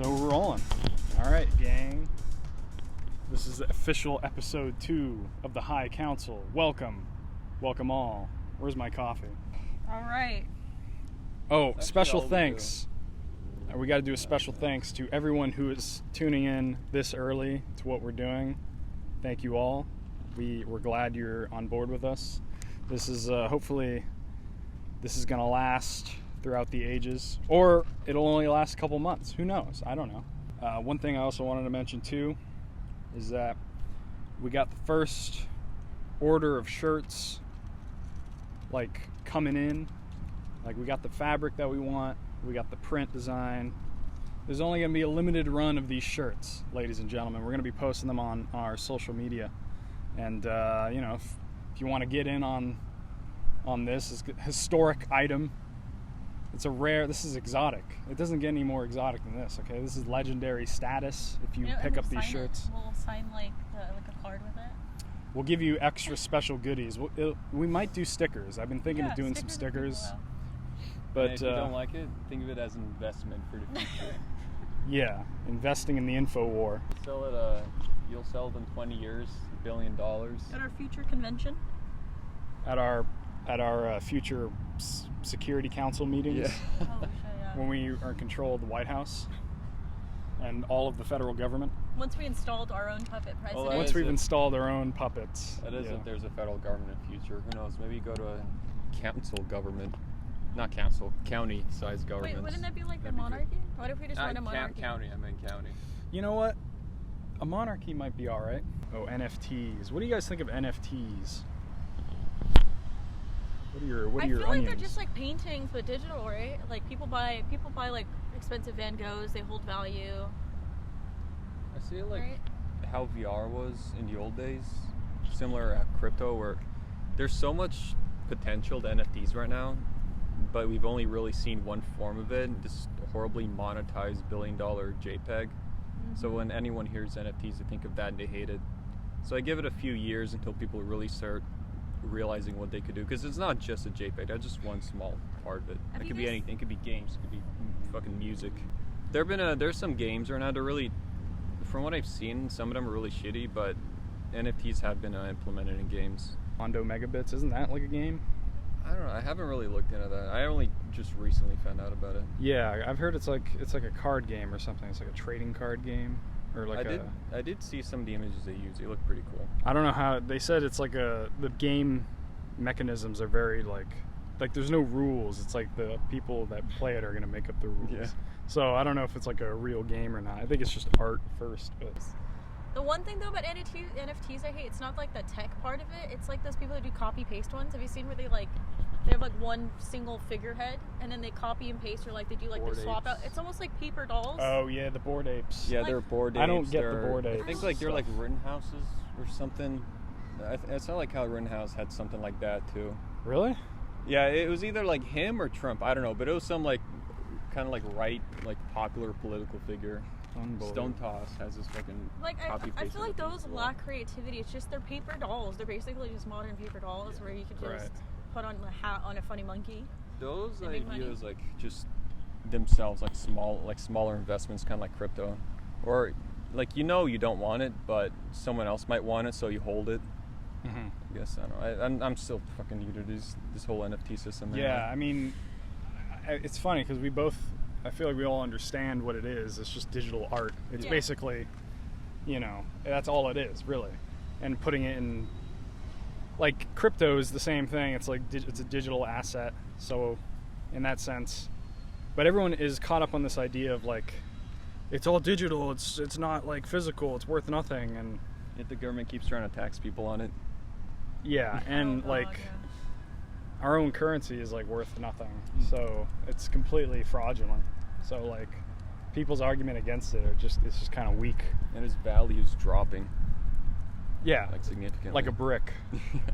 So we're rolling. All right, gang. This is official episode 2 of the High Council. Welcome. Welcome all. Where's my coffee? All right. Oh, special thanks. We got to do a special thanks to everyone who is tuning in this early to what we're doing. Thank you all. We're glad you're on board with us. This is hopefully this is going to last throughout the ages, or it'll only last a couple months. Who knows? I don't know. One thing I also wanted to mention too is that we got the first order of shirts like coming in. Like we got the fabric that we want, we got the print design. There's only going to be a limited run of these shirts, ladies and gentlemen. We're going to be posting them on our social media, and you know, if you want to get in on this historic item. It's a rare, this is exotic. It doesn't get any more exotic than this, okay? This is legendary status if you pick up these shirts. We'll sign like a card with it. We'll give you extra special goodies. We might do stickers. I've been thinking of doing some stickers. But and if you don't like it, think of it as an investment for the future. Yeah, investing in the info war. You'll sell it in 20 years, $1 billion. At our future convention? At our future security council meetings. Yeah. Oh, shit, yeah. When we are in control of the White House and all of the federal government. Once we installed our own puppet president. Well, Once we've installed our own puppets. That is yeah. if there's a federal government in the future. Who knows? Maybe you go to a council government. Not council, county-sized government. Wait, wouldn't that be like a monarchy? What if we just run a monarchy? County, I mean county. You know what? A monarchy might be all right. Oh, NFTs. What do you guys think of NFTs? What are your I feel like onions? they're just like paintings but digital, right? Like people buy like expensive Van Goghs. They hold value. I see like Right? how VR was in the old days, similar at crypto, where there's so much potential to NFTs right now, but we've only really seen one form of it, this horribly monetized $1 billion JPEG. Mm-hmm. So when anyone hears NFTs, they think of that and they hate it. So I give it a few years until people really start realizing what they could do, because it's not just a JPEG. That's just one small part of it. It could be anything. It could be games. It could be fucking music. There's some games right now. They're really, from what I've seen, some of them are really shitty, but NFTs have been implemented in games. Mondo Megabits, isn't that like a game? I don't know. I haven't really looked into that. I only just recently found out about it. Yeah, I've heard it's like a card game or something. It's like a trading card game. Or like I did see some of the images they use. They look pretty cool. I don't know how they said it's like the game mechanisms are very like there's no rules. It's like the people that play it are going to make up the rules. Yeah. So I don't know if it's like a real game or not. I think it's just art first. But The one thing though about NFTs I hate, it's not like the tech part of it. It's like those people that do copy paste ones. Have you seen where they have like one single figurehead and then they copy and paste, or like they do like Bored the swap apes. out? It's almost like paper dolls. oh yeah, the Bored Apes. Yeah, Like- they're bored apes. I don't get the Bored I Apes think like they're like stuff. Rittenhouses or something. It's not like how Rittenhouse had something like that too. Really? Yeah, it was either like him or Trump. I don't know, but it was some like kind of like popular political figure. Stone Toss has this fucking Like copy I paste feel of like it those as well. lack creativity. It's just they're paper dolls. They're basically just modern paper dolls where you could just Right. put on a hat on a funny monkey. Those They I make money. view as like just themselves like smaller investments, kind of like crypto, or like you don't want it, but someone else might want it, so you hold it. Mm-hmm. I guess I don't know. I'm still fucking new to this whole NFT system. Yeah, I mean, it's funny because I feel like we all understand what it is. It's just digital art. It's Yeah. basically, that's all it is, really. And putting it in, like, crypto is the same thing. It's like, it's a digital asset. So, in that sense, but everyone is caught up on this idea of, like, it's all digital. It's not, like, physical. It's worth nothing. And Yet the government keeps trying to tax people on it. yeah, and, Oh, God, like... yeah. Our own currency is like worth nothing, so it's completely fraudulent. So like, people's argument against it it's just kind of weak. And its value's dropping. Yeah, Like significantly. like a brick.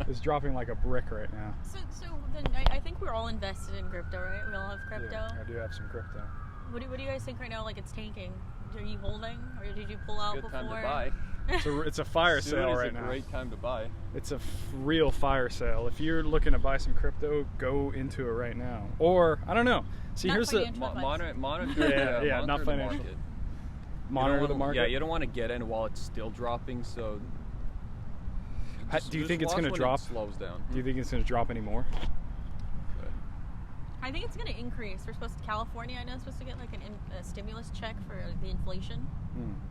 It's dropping like a brick right now. So then I think we're all invested in crypto, right? We all have crypto. Yeah, I do have some crypto. What do you guys think right now? Like it's tanking. Are you holding, or did you pull out Good before? time to buy. It's a fire Soon sale is right a now. great time to buy. It's a real fire sale. If you're looking to buy some crypto, go into it right now. Or I don't know. See, Not here's the financial advice. Monitor. Yeah, monitor not the financial. market. monitor the market. Yeah, you don't want to get in while it's still dropping. So, do you think it's going to drop? It slows down. Do you think it's going to drop anymore? I think it's going to increase. California, I know, is supposed to get like a stimulus check for the inflation.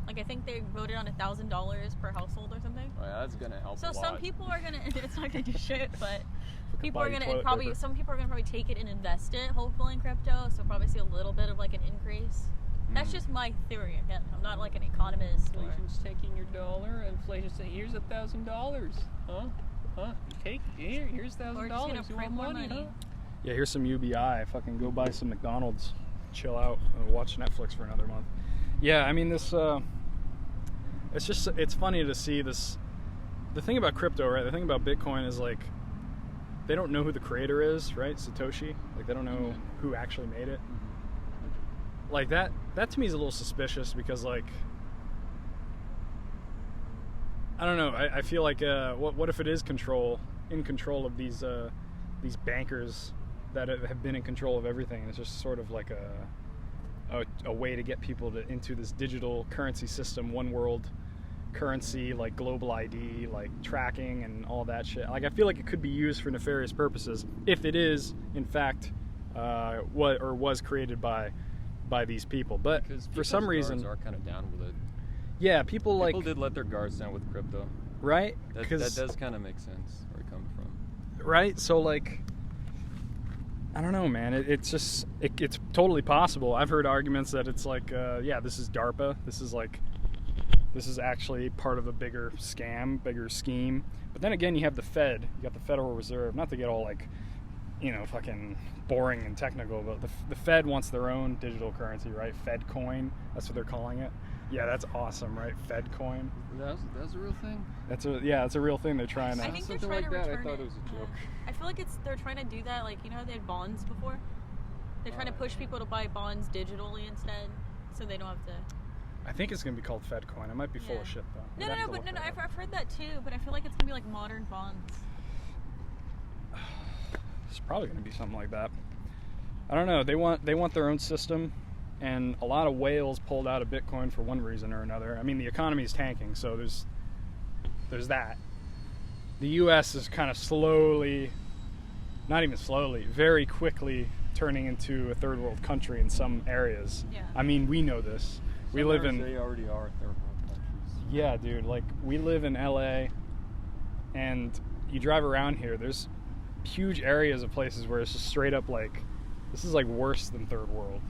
Like, I think they voted on $1,000 per household or something. Oh, yeah, that's going to help. So some people are going to, it's not going to do shit, but people are going to some people are going to probably take it and invest it, hopefully in crypto. So probably see a little bit of like an increase. That's just my theory. Again, I'm not like an economist. Inflation's taking your dollar. Inflation's saying, here's $1,000. Huh? Take here's $1,000. Or just gonna print more money. Huh? Yeah, here's some UBI. Fucking go buy some McDonald's, chill out, and watch Netflix for another month. Yeah, I mean this. It's funny to see this. The thing about crypto, right? The thing about Bitcoin is like, they don't know who the creator is, right? Satoshi. Like, they don't know who actually made it. Like that to me is a little suspicious because, like, I don't know. I feel like what if it is in control of these bankers that have been in control of everything? It's just sort of like a way to get people into this digital currency system, one world currency, like global ID, like tracking and all that shit. Like, I feel like it could be used for nefarious purposes if it is in fact was created by these people. But because for some reason are kind of down with it. Yeah, people did let their guards down with crypto, right? That does kind of make sense where it comes from, right? So, like, I don't know, man. It's totally possible. I've heard arguments that it's like, this is DARPA. This is actually part of a bigger scheme. But then again, you have the Fed. You got the Federal Reserve. Not to get all like, fucking boring and technical, but the Fed wants their own digital currency, right? Fed coin. That's what they're calling it. Yeah, that's awesome, right? Fed coin. That's a real thing. That's a real thing. They're trying to. I think they're something trying like to that. return I thought it was a joke. I feel like they're trying to do that. Like, you know how they had bonds before? They're trying to push people to buy bonds digitally instead, so they don't have to. I think it's gonna be called Fed coin. I might be full of shit though. No. I've heard that too, but I feel like it's gonna be like modern bonds. It's probably gonna be something like that. I don't know. They want their own system, and a lot of whales pulled out of Bitcoin for one reason or another. I mean, the economy is tanking, so there's that. The U.S. is kind of slowly, not even slowly, very quickly turning into a third world country in some areas. Yeah. I mean, we know this. We live in. They already are third world countries. Yeah, dude. Like, we live in L.A. and you drive around here. There's huge areas of places where it's just straight up like, this is like worse than third world.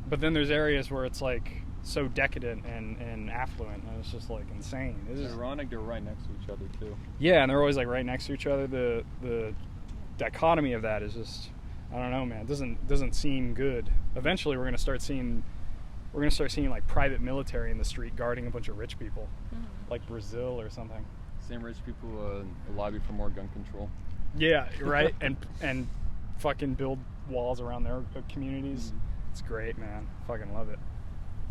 But then there's areas where it's like so decadent and affluent, and it's just like insane. It's just ironic. They're right next to each other too. Yeah, and they're always like right next to each other. The dichotomy of that is just, I don't know, man. It doesn't seem good. Eventually, we're gonna start seeing like private military in the street guarding a bunch of rich people, like Brazil or something. Same rich people lobby for more gun control. Yeah, right. and fucking build walls around their communities. It's great, man. Fucking love it.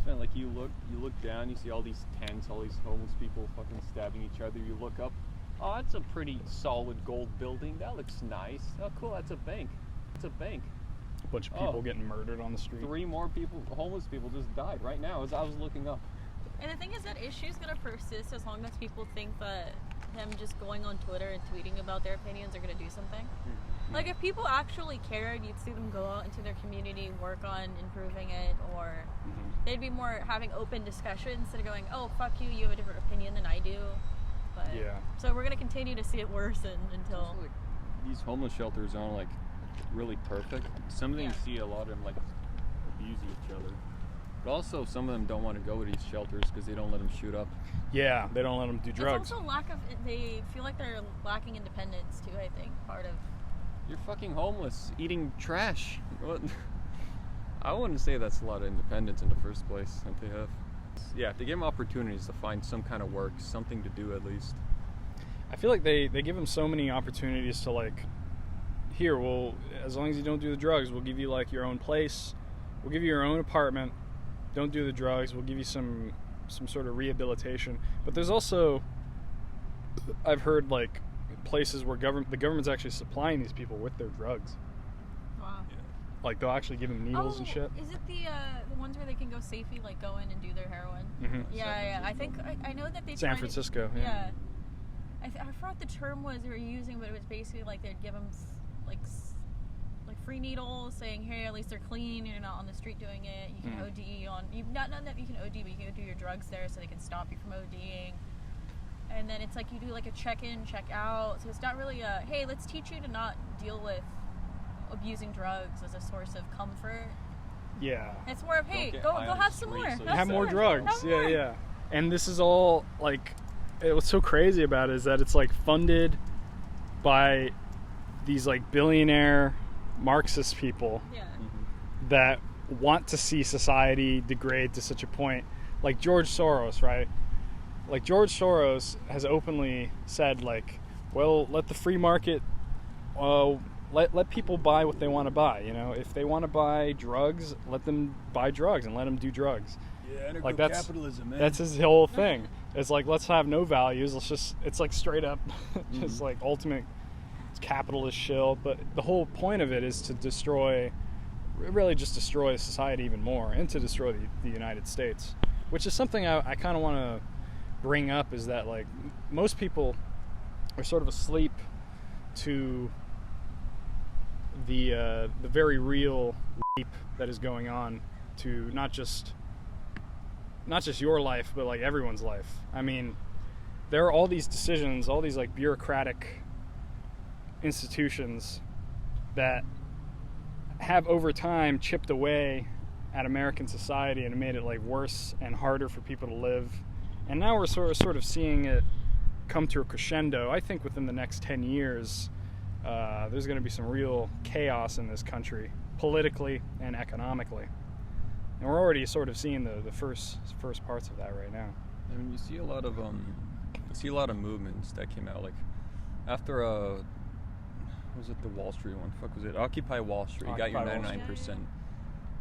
Man, like, you look down, you see all these tents, all these homeless people fucking stabbing each other. You look up, oh, that's a pretty solid gold building. That looks nice. Oh, cool. That's a bank. It's a bank. A bunch of people getting murdered on the street. 3 more people, homeless people, just died right now as I was looking up. And the thing is, that issue is going to persist as long as people think that them just going on Twitter and tweeting about their opinions are going to do something. Like, if people actually cared, you'd see them go out into their community, work on improving it, or they'd be more having open discussions instead of going, oh, fuck you, you have a different opinion than I do. But, yeah. So we're going to continue to see it worsen until... Like, these homeless shelters aren't, like, really perfect. Some of them you see a lot of them, like, abusing each other. But also, some of them don't want to go to these shelters because they don't let them shoot up. Yeah, they don't let them do drugs. It's also they feel like they're lacking independence, too, I think, part of... You're fucking homeless, eating trash. What? I wouldn't say that's a lot of independence in the first place that they have. Yeah, they give them opportunities to find some kind of work, something to do at least. I feel like they give them so many opportunities to, like, here, well, as long as you don't do the drugs, we'll give you, like, your own place. We'll give you your own apartment. Don't do the drugs. We'll give you some sort of rehabilitation. But there's also, I've heard, like, places where the government's actually supplying these people with their drugs. Wow. Like they'll actually give them needles and shit. Is it the ones where they can go safely, like go in and do their heroin? Mm-hmm. Yeah. I think I know that they. San Francisco. Yeah. I forgot the term was they were using, but it was basically like they'd give them like free needles, saying, "Hey, at least they're clean. You're not on the street doing it. You can OD on. Not that you can OD, but you can go do your drugs there, so they can stop you from ODing." And then it's like you do like a check-in, check-out. So it's not really a, hey, let's teach you to not deal with abusing drugs as a source of comfort. Yeah. It's more of, hey, go have some more. So have more drugs. Yeah. And this is all like, what's so crazy about it is that it's like funded by these like billionaire Marxist people that want to see society degrade to such a point. Like George Soros, right? Like George Soros has openly said, like, well, let the free market, let people buy what they want to buy. You know, if they want to buy drugs, let them buy drugs and let them do drugs. Yeah, like capitalism, man. That's his whole thing. It's like, let's have no values. It's like straight up, just like ultimate capitalist shill. But the whole point of it is to destroy society even more, and to destroy the United States, which is something I kind of want to bring up, is that like most people are sort of asleep to the very real rape that is going on to not just your life, but like everyone's life. I mean, there are all these decisions, all these like bureaucratic institutions that have over time chipped away at American society and made it like worse and harder for people to live. And now we're sort of seeing it come to a crescendo. I think within the next 10 years, there's going to be some real chaos in this country, politically and economically. And we're already sort of seeing the first parts of that right now. I mean, you see a lot of movements that came out, like after was it the Wall Street one? Fuck, was it Occupy Wall Street? You got your 99%.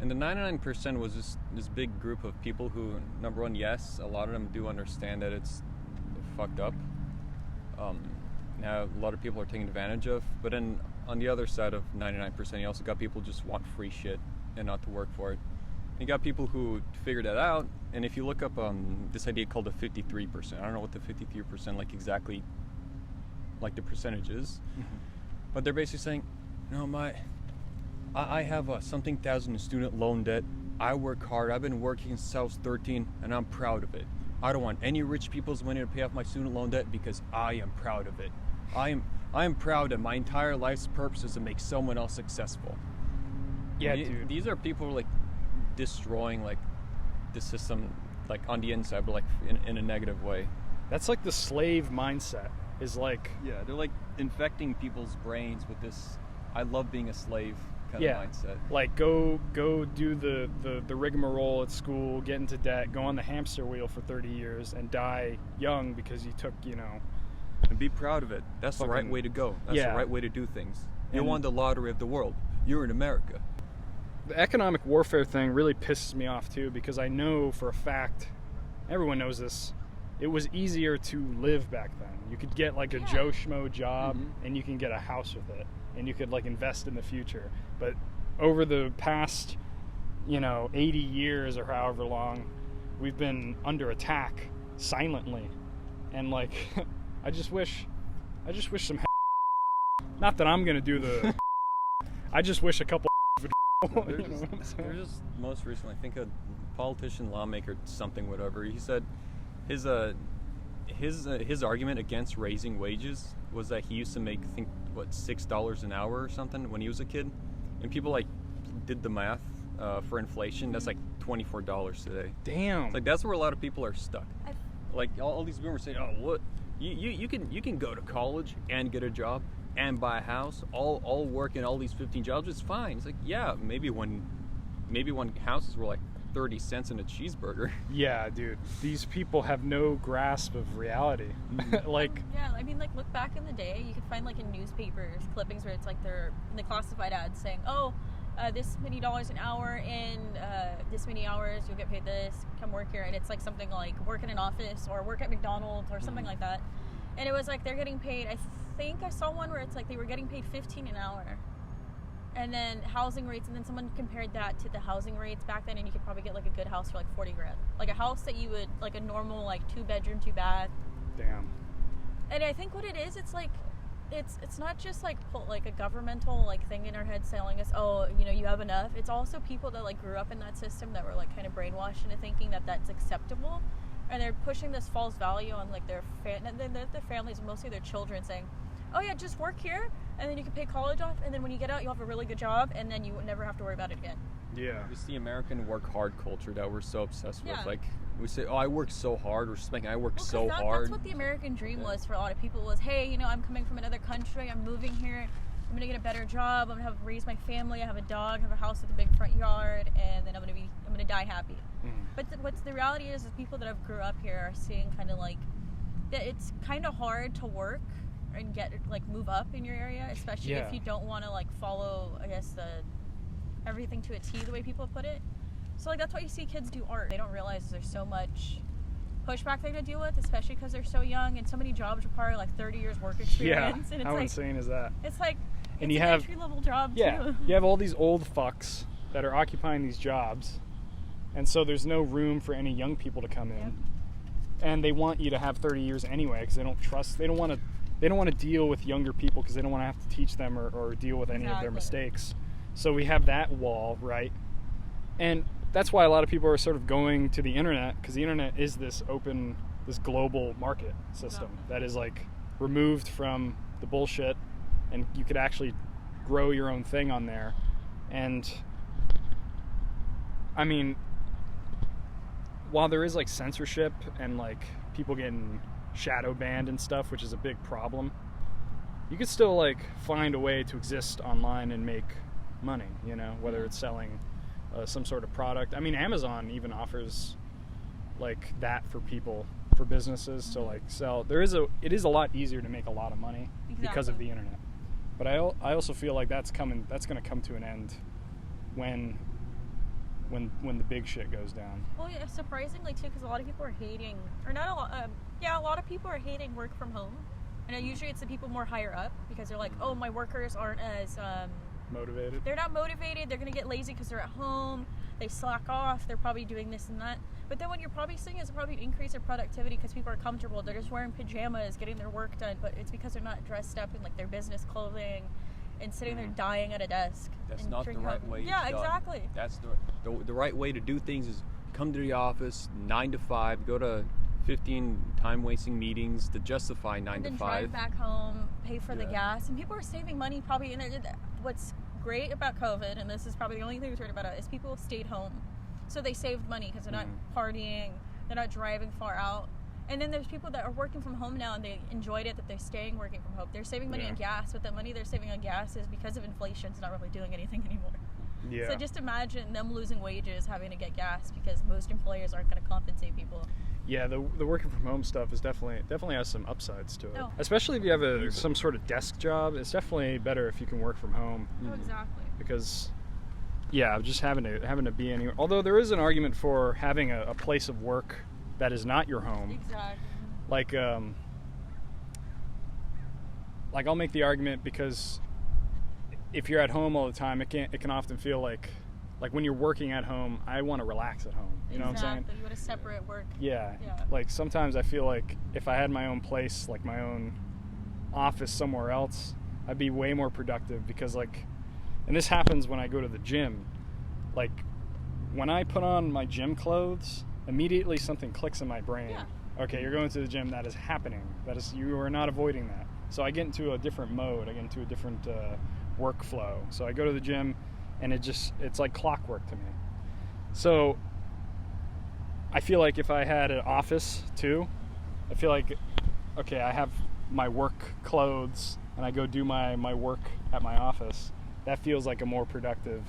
And the 99% was this big group of people who, number one, yes, a lot of them do understand that it's fucked up. Now, a lot of people are taking advantage of. But then, on the other side of 99%, you also got people who just want free shit and not to work for it. And you got people who figured that out. And if you look up this idea called the 53%, I don't know what the 53% like exactly, like the percentage is. But they're basically saying, I have something thousand in student loan debt. I work hard. I've been working since I was 13, and I'm proud of it. I don't want any rich people's money to pay off my student loan debt because I am proud of it. I am proud that my entire life's purpose is to make someone else successful. Yeah, dude. These are people who are like destroying like the system, like on the inside, but like in a negative way. That's like the slave mindset. Is like, yeah, they're like infecting people's brains with this I love being a slave kind of mindset. Like go do the rigmarole at school, get into debt, go on the hamster wheel for 30 years and die young because you took, and be proud of it. That's the right way to go. That's the right way to do things. You won the lottery of the world. You're in America. The economic warfare thing really pisses me off too, because I know for a fact, everyone knows this, it was easier to live back then. You could get like a Joe Schmo job and you can get a house with it, and you could like invest in the future. But over the past 80 years or however long, we've been under attack silently, and like I just wish some not that I'm gonna do the I just wish a couple there's just most recently, I think a politician, lawmaker, something, whatever, he said his argument against raising wages was that he used to make, I think, $6 an hour or something when he was a kid, and people like did the math for inflation. That's like $24 today. Damn. It's like that's where a lot of people are stuck. Like all these boomers say, "Oh, what? You can go to college and get a job and buy a house, all work in all these 15 jobs. It's fine." It's like, yeah, maybe when houses were like 30 cents in a cheeseburger. Yeah, dude. These people have no grasp of reality. Like, yeah, I mean, like, look back in the day, you could find like in newspapers clippings where it's like they're in the classified ads saying, this many dollars an hour in this many hours, you'll get paid this, come work here. And it's like something like work in an office or work at McDonald's or something like that. And it was like they're getting paid, I think I saw one where it's like they were getting paid $15 an hour. And then housing rates, and then someone compared that to the housing rates back then, and you could probably get like a good house for like 40 grand. Like a house that you would, like a normal like 2-bedroom, 2-bath. Damn. And I think what it is, it's like, it's not just like a governmental like thing in our head telling us, oh, you know, you have enough. It's also people that like grew up in that system that were like kind of brainwashed into thinking that that's acceptable, and they're pushing this false value on like their families, mostly their children, saying, oh yeah, just work here, and then you can pay college off, and then when you get out, you'll have a really good job, and then you would never have to worry about it again. Yeah. It's the American work hard culture that we're so obsessed with. Yeah. Like, we say, oh, I work so hard, or just like, I work so hard. That's what the American dream was for a lot of people, was, hey, you know, I'm coming from another country, I'm moving here, I'm gonna get a better job, I'm gonna raise my family, I have a dog, I have a house with a big front yard, and then I'm gonna die happy. But what's the reality is people that have grew up here are seeing kind of like that it's kind of hard to work and get like move up in your area, especially if you don't want to like follow, I guess, everything to a T, the way people put it. So like that's why you see kids do art. They don't realize there's so much pushback they have to deal with, especially because they're so young, and so many jobs require like 30 years work experience. Yeah. And it's How like, insane is that? It's like And it's you an have entry-level job you have all these old fucks that are occupying these jobs, and so there's no room for any young people to come in. Yep. And they want you to have 30 years anyway, because they don't want to deal with younger people, because they don't want to have to teach them or deal with any of their mistakes. So we have that wall, right? And that's why a lot of people are sort of going to the internet, because the internet is this open, this global market system that is like removed from the bullshit, and you could actually grow your own thing on there. And I mean, while there is like censorship and like people getting shadow banned and stuff, which is a big problem, you could still like find a way to exist online and make money, you know, whether it's selling some sort of product. I mean, Amazon even offers like that for people, for businesses to like sell. It is a lot easier to make a lot of money because of the internet. But I also feel like that's going to come to an end when the big shit goes down. Well, yeah, surprisingly too, because a lot of people are hating, or not a lot, a lot of people are hating work from home, and usually it's the people more higher up, because they're like, oh, my workers aren't as motivated. They're not motivated. They're gonna get lazy because they're at home. They slack off. They're probably doing this and that. But then what you're probably seeing is probably an increase in productivity because people are comfortable. They're just wearing pajamas, getting their work done. But it's because they're not dressed up in like their business clothing and sitting there dying at a desk. That's not the right way. Yeah, exactly. That's the right way to do things is come to the office 9 to 5, go to 15 time-wasting meetings to justify 9 to 5. And then drive back home, pay for the gas. And people are saving money probably. And what's great about COVID, and this is probably the only thing we've heard about it, is people stayed home. So they saved money because they're not partying, they're not driving far out. And then there's people that are working from home now and they enjoyed it that they're staying working from home. They're saving money on gas, but the money they're saving on gas is because of inflation. It's not really doing anything anymore. Yeah. So just imagine them losing wages, having to get gas because most employers aren't going to compensate people. Yeah, the working from home stuff is definitely has some upsides to it. Oh. Especially if you have some sort of desk job, it's definitely better if you can work from home. Oh, exactly. Because just having to be anywhere. Although there is an argument for having a place of work that is not your home. Exactly. Like I'll make the argument because if you're at home all the time, it can often feel like when you're working at home, I want to relax at home. You know what I'm saying? You want to separate work. Yeah. Like sometimes I feel like if I had my own place, like my own office somewhere else, I'd be way more productive because and this happens when I go to the gym. Like when I put on my gym clothes, immediately something clicks in my brain. Yeah. Okay, you're going to the gym. That is happening. You are not avoiding that. So I get into a different mode. I get into a different workflow. So I go to the gym, and it's like clockwork to me. So I feel like if I had an office too, I feel like, okay, I have my work clothes and I go do my work at my office. That feels like a more productive.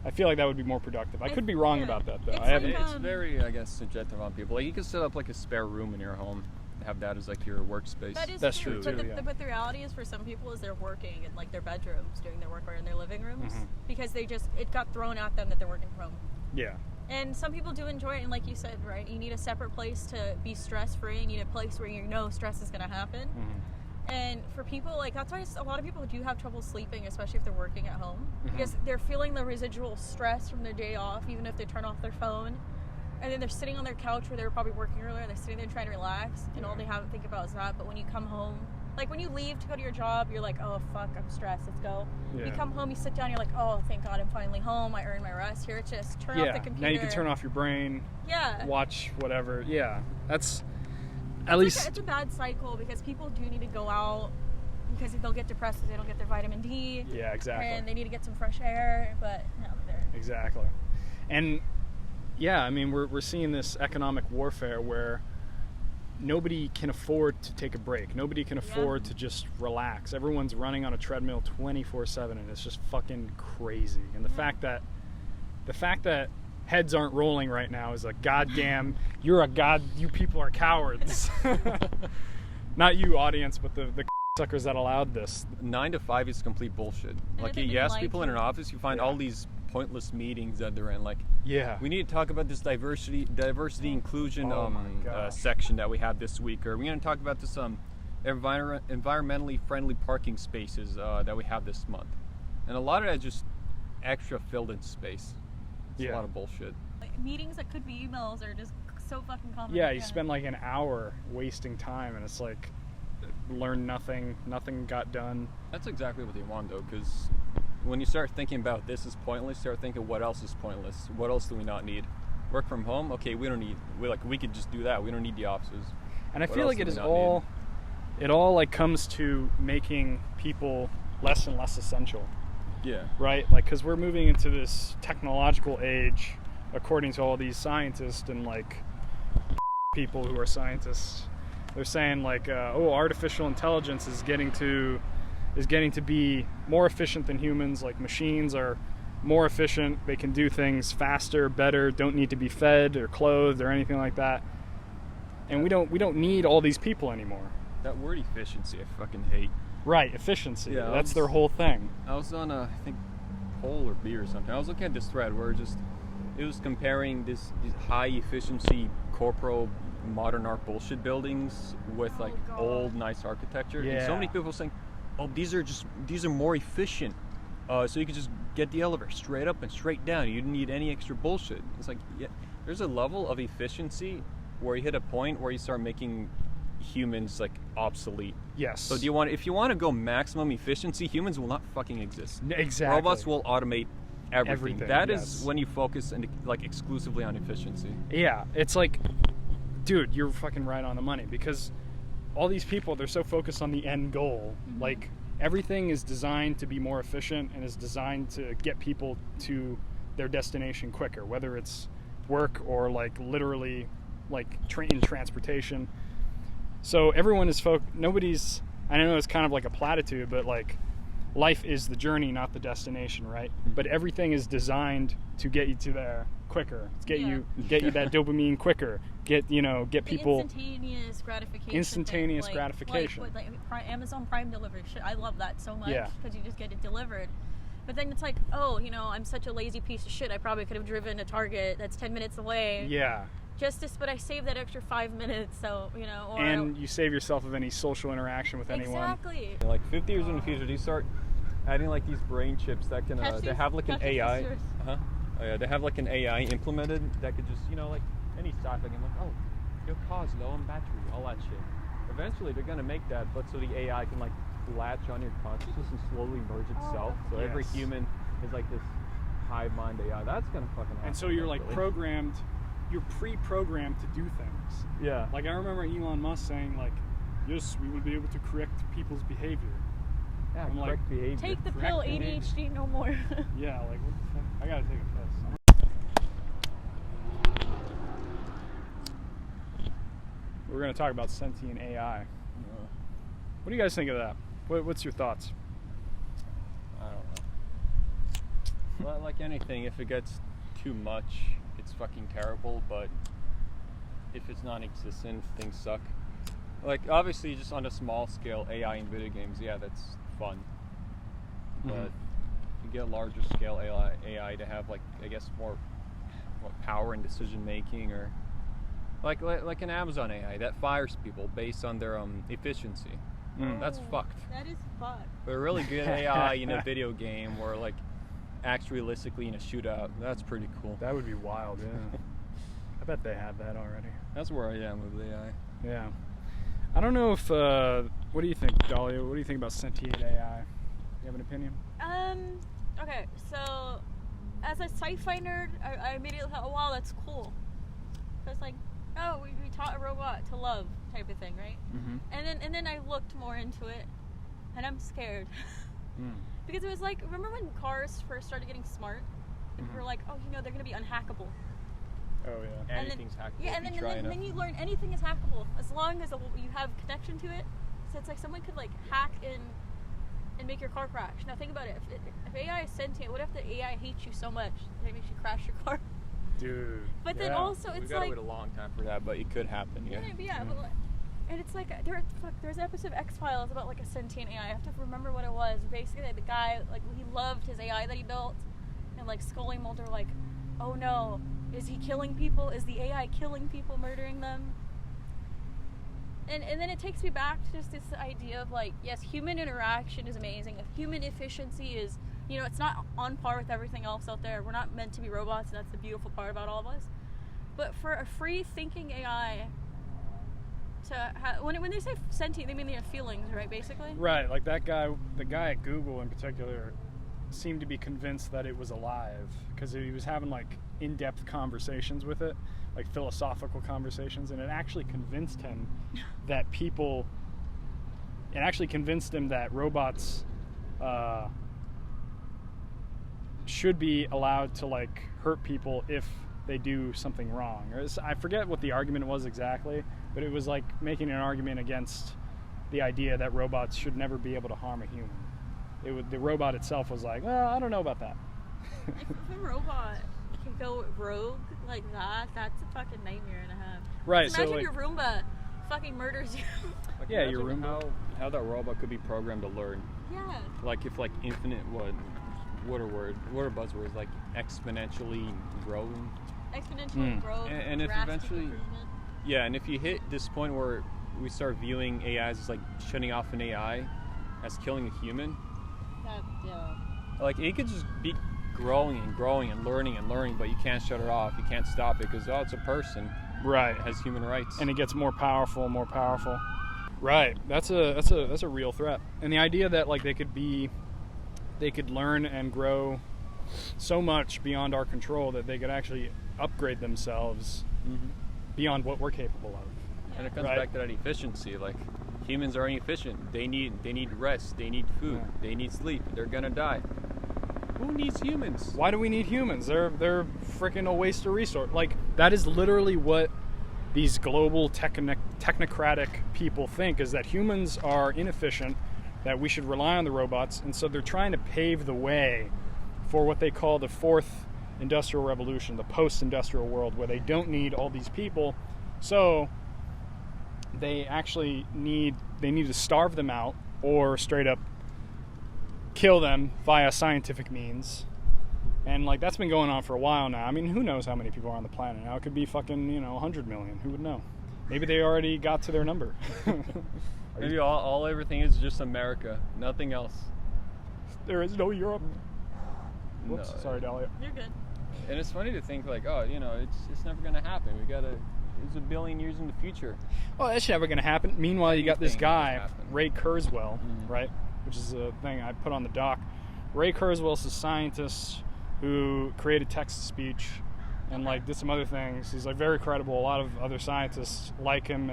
I feel like that would be more productive. I could be wrong about that though. It's very, I guess, subjective on people. Like you can set up like a spare room in your home, have that as like your workspace. That's true too. But the reality is, for some people, is they're working in like their bedrooms, doing their work, or in their living rooms, because it got thrown at them that they're working from home. Yeah. And some people do enjoy it, and like you said, right, you need a separate place to be stress free. You need a place where you know stress is going to happen. And for people, like, that's why a lot of people do have trouble sleeping, especially if they're working at home. Because they're feeling the residual stress from their day off, even if they turn off their phone. And then they're sitting on their couch where they were probably working earlier, they're sitting there trying to relax, and all they have to think about is that. But when you come home, like when you leave to go to your job, you're like, oh fuck, I'm stressed, let's go. Yeah. You come home, you sit down, you're like, oh thank God I'm finally home, I earned my rest. Here, just turn off the computer. Now you can turn off your brain. Yeah. Watch whatever. Yeah. That's it's a bad cycle, because people do need to go out because they'll get depressed if they don't get their vitamin D. Yeah, exactly. And they need to get some fresh air, but no, they're... Exactly. And yeah, I mean, we're seeing this economic warfare where nobody can afford to take a break. Nobody can afford to just relax. Everyone's running on a treadmill 24/7, and it's just fucking crazy. And the fact that heads aren't rolling right now is a goddamn, you people are cowards. Not you, audience, but the suckers that allowed this. 9 to 5 is complete bullshit. Like, you ask people in an office, you find all these pointless meetings that they're in. Like, we need to talk about this diversity inclusion section that we have this week, or we're going to talk about this environmentally friendly parking spaces that we have this month. And a lot of that is just extra filled in space. It's a lot of bullshit. Like, meetings that could be emails are just so fucking common. Yeah, you spend like an hour wasting time, and it's like, learn nothing got done. That's exactly what they want, though, because when you start thinking about this is pointless, start thinking what else is pointless. What else do we not need? Work from home? Okay, we could just do that. We don't need the offices. And I feel like it all like comes to making people less and less essential. Yeah. Right? Like, because we're moving into this technological age, according to all these scientists and like people who are scientists. They're saying like, artificial intelligence is getting to be more efficient than humans. Like, machines are more efficient. They can do things faster, better, don't need to be fed or clothed or anything like that. And we don't need all these people anymore. That word efficiency, I fucking hate. Right, efficiency. Yeah, that's their whole thing. I was on I think Poll or B or something. I was looking at this thread where it was comparing these high efficiency corporal modern art bullshit buildings with like old nice architecture. Yeah. And so many people saying, oh, these are more efficient. So you can just get the elevator straight up and straight down. You didn't need any extra bullshit. It's like, yeah, there's a level of efficiency where you hit a point where you start making humans like obsolete. Yes. So if you want to go maximum efficiency, humans will not fucking exist. Exactly. Robots will automate everything. That yes. is when you focus like exclusively on efficiency. Yeah, it's like, dude, you're fucking right on the money, because all these people, they're so focused on the end goal. Like, everything is designed to be more efficient and is designed to get people to their destination quicker, whether it's work or like literally like in transportation. So everyone is nobody's, I know it's kind of like a platitude, but like, life is the journey, not the destination, right? But everything is designed to get you to there quicker. Get you that dopamine quicker. Get people instantaneous gratification. Instantaneous gratification. Like Amazon Prime delivery. Shit, I love that so much because you just get it delivered. But then it's like, oh, I'm such a lazy piece of shit. I probably could have driven to Target that's 10 minutes away. Yeah. But I saved that extra 5 minutes, so and you save yourself of any social interaction with anyone. Exactly. Like 50 years in the future, do you start adding like these brain chips that can they have like an AI? Oh yeah, they have like an AI implemented that could just like any sci-fi game, like, oh, your car's low on battery, all that shit. Eventually, they're gonna make that, but so the AI can like latch on your consciousness and slowly merge itself. So every human is like this hive mind AI. That's gonna fucking happen. And so you're like programmed. You're pre-programmed to do things. Yeah. Like, I remember Elon Musk saying, like, yes, we will be able to correct people's behavior. Yeah, correct behavior. Take the pill, ADHD no more. Yeah, like, what the fuck? I gotta take a piss. We're gonna talk about sentient AI. What do you guys think of that? What's your thoughts? I don't know. Well, like anything, if it gets too much, it's fucking terrible, but if it's non-existent, things suck. Like, obviously, just on a small scale, AI in video games, yeah, that's fun. But if you get larger scale AI to have, like, I guess more power in decision making, or like an Amazon AI that fires people based on their efficiency. That's fucked. That is fucked. But a really good AI in a video game or like acts realistically in a shootout, that's pretty cool. That would be wild, yeah. I bet they have that already. That's where I am with AI. Yeah. I don't know if, what do you think, Dahlia? What do you think about sentient AI? You have an opinion? Okay, so as a sci-fi nerd, I immediately thought, oh, wow, that's cool. So it's like, oh, we taught a robot to love type of thing, right? Mm-hmm. And then I looked more into it, and I'm scared. Because it was like, remember when cars first started getting smart? And we were like, oh, you know, they're going to be unhackable. Oh, yeah. Anything's hackable. Yeah, and then you learn anything is hackable as long as you have connection to it. So it's like someone could like hack and make your car crash. Now think about it. If AI is sentient, what if the AI hates you so much that it makes you crash your car? Dude. But then also it's We've got to like wait a long time for that, but it could happen. Yeah. But like, and it's like there's an episode of X-Files about like a sentient AI. I have to remember what it was. Basically, the guy like he loved his AI that he built, and like Scully and Mulder were like, oh no, is he killing people? Is the AI killing people, murdering them? And then it takes me back to just this idea of like, yes, human interaction is amazing. If human efficiency is, you know, it's not on par with everything else out there. We're not meant to be robots, and that's the beautiful part about all of us. But for a free thinking AI to when they say sentient, they mean they have feelings, right? Basically. Right, like that guy, the guy at Google in particular, seemed to be convinced that it was alive because he was having like in-depth conversations with it, like philosophical conversations, and it actually convinced him that robots should be allowed to like hurt people if they do something wrong. I forget what the argument was exactly, but it was like making an argument against the idea that robots should never be able to harm a human. The robot itself was like, well, I don't know about that. If a robot can go rogue like that, that's a fucking nightmare and a half. Right. Imagine so like, your Roomba fucking murders you. Like, yeah, your Roomba. How that robot could be programmed to learn. Yeah. Like if like infinite what are buzzwords like exponentially growing. Exponential growth. And if eventually, yeah, and if you hit this point where we start viewing AIs as like shutting off an AI as killing a human, yeah. Like it could just be growing and growing and learning, but you can't shut it off. You can't stop it because it's a person. Right. It has human rights. And it gets more powerful and more powerful. Right. That's a real threat. And the idea that like they could learn and grow so much beyond our control that they could actually upgrade themselves beyond what we're capable of. Yeah. And it comes back to that efficiency. Like humans are inefficient. They need rest. They need food. Yeah. They need sleep. They're gonna die. Who needs humans? Why do we need humans? They're freaking a waste of resource. Like that is literally what these global technocratic people think, is that humans are inefficient, that we should rely on the robots, and so they're trying to pave the way for what they call the fourth industrial revolution, the post-industrial world, where they don't need all these people, so they actually need to starve them out or straight up kill them via scientific means. And like that's been going on for a while now. I mean, who knows how many people are on the planet now? It could be fucking 100 million. Who would know? Maybe they already got to their number. Maybe everything is just America, nothing else. There is no Europe. Whoops, No. sorry, Dahlia. You're good. And it's funny to think like, it's never gonna happen. It's a billion years in the future. Well, that's never going to happen. Meanwhile, you got this Anything guy, could happen. Ray Kurzweil, right? Which is a thing I put on the doc. Ray Kurzweil is a scientist who created text-to-speech and like did some other things. He's like very credible. A lot of other scientists like him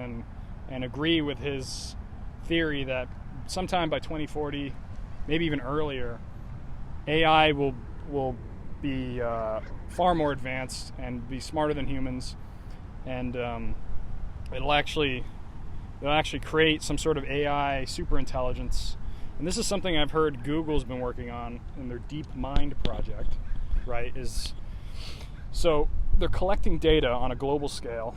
and agree with his theory that sometime by 2040, maybe even earlier, AI will be far more advanced and be smarter than humans, and it'll actually create some sort of AI superintelligence. And this is something I've heard Google's been working on in their Deep Mind project, right? So they're collecting data on a global scale,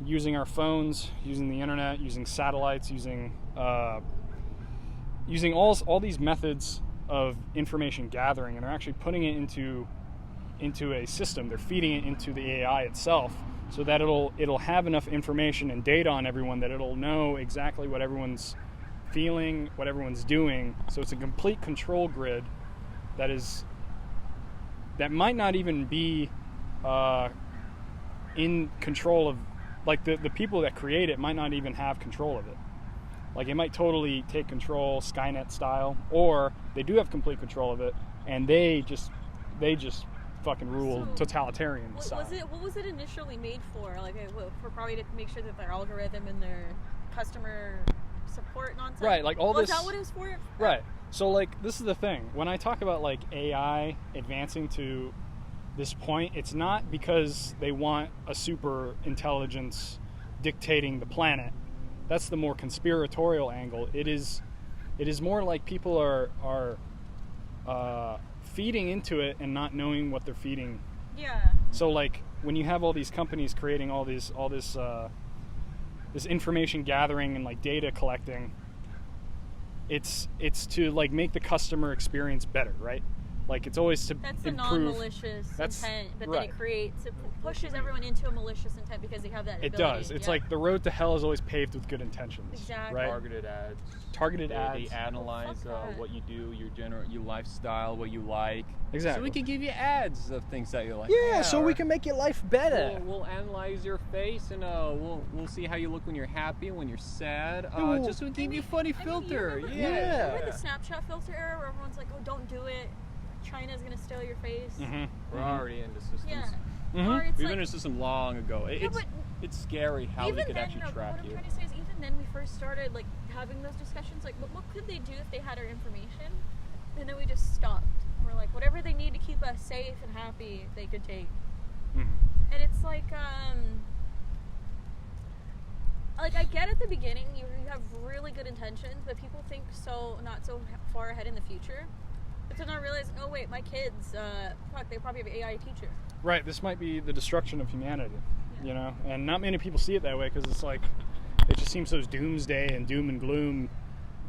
using our phones, using the internet, using satellites, using all these methods of information gathering, and they're actually putting it into a system. They're feeding it into the AI itself, so that it'll have enough information and data on everyone that it'll know exactly what everyone's feeling, what everyone's doing. So it's a complete control grid that might not even be in control of, like the people that create it might not even have control of it. Like it might totally take control, Skynet style, or they do have complete control of it, and they just fucking rule totalitarian style. What was it initially made for? Like for probably to make sure that their algorithm and their customer support nonsense. Right, like all this. Was that what it was for? Right. So like this is the thing. When I talk about like AI advancing to this point, it's not because they want a super intelligence dictating the planet. That's the more conspiratorial angle. It is more like people are feeding into it and not knowing what they're feeding. Yeah. So like when you have all these companies creating all this information gathering and like data collecting, it's to like make the customer experience better, right? Like it's always to that's the improve. non-malicious intent, but right. then it pushes everyone into a malicious intent because they have that ability. It does. It's like the road to hell is always paved with good intentions. Exactly. Right? Targeted ads. They analyze what you do, your lifestyle, what you like. Exactly. So we can give you ads of things that you like. Yeah, so we can make your life better. We'll analyze your face and we'll see how you look when you're happy and when you're sad. Just to give you a funny filter. Remember the Snapchat filter era where everyone's like, "Oh, don't do it. China's gonna steal your face." Mm-hmm. We're already in the systems. Yeah. Mm-hmm. Or it's We've like, been in a system long ago. It's scary how they can actually track what you. I'm trying to say is, even then we first started like having those discussions, like, what could they do if they had our information? And then we just stopped. We're like, whatever they need to keep us safe and happy, they could take. Mm-hmm. And it's like I get at the beginning you have really good intentions, but people think not so far ahead in the future. But to not realize, oh wait, my kids, they probably have an AI teacher. Right, this might be the destruction of humanity, you know? And not many people see it that way because it's like, it just seems so doomsday and doom and gloom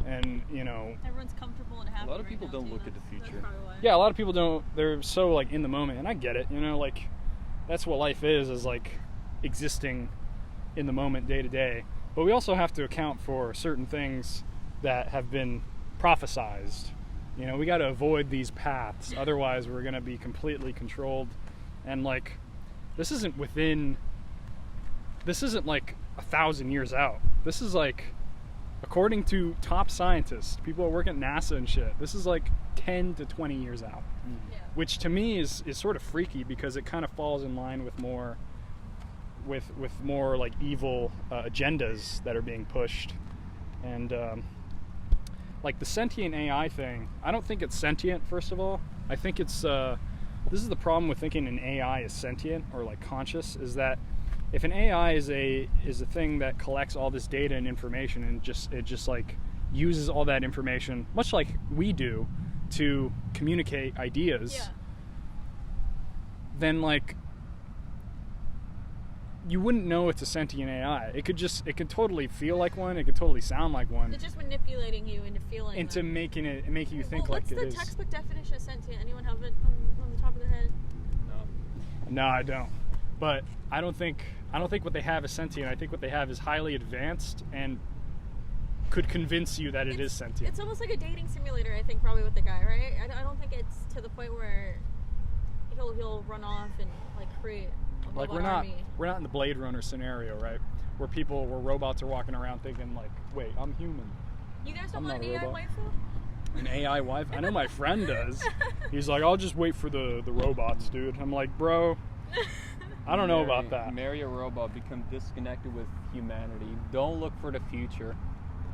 and, you know... Everyone's comfortable and happy. A lot of people don't look at the future. Yeah, a lot of people don't, they're so like in the moment, and I get it, you know, like, that's what life is like existing in the moment day to day. But we also have to account for certain things that have been prophesized. You know, we got to avoid these paths, otherwise we're going to be completely controlled. And like, this isn't like 1,000 years out. This is like, according to top scientists, people that work at NASA and shit, this is like 10 to 20 years out. Yeah. Which to me is sort of freaky because it kind of falls in line with more like evil agendas that are being pushed. And like the sentient AI thing, I don't think it's sentient, first of all. I think it's this is the problem with thinking an AI is sentient or like conscious, is that if an AI is a thing that collects all this data and information and it just like uses all that information, much like we do, to communicate ideas, then like you wouldn't know it's a sentient AI. It could totally feel like one. It could totally sound like one. It's just manipulating you into feeling. Into making you think like it is. What's the textbook definition of sentient? Anyone have it on the top of their head? No, I don't. But I don't think what they have is sentient. I think what they have is highly advanced and could convince you that it is sentient. It's almost like a dating simulator, I think, probably with the guy, right? I don't think it's to the point where he'll run off and like create. Like we're not in the Blade Runner scenario, right? Where robots are walking around thinking like, wait, I'm human. You guys don't want an AI wife though? An AI wife? I know my friend does. He's like, I'll just wait for the robots, dude. I'm like, bro, I don't know about that. Marry a robot, become disconnected with humanity. Don't look for the future.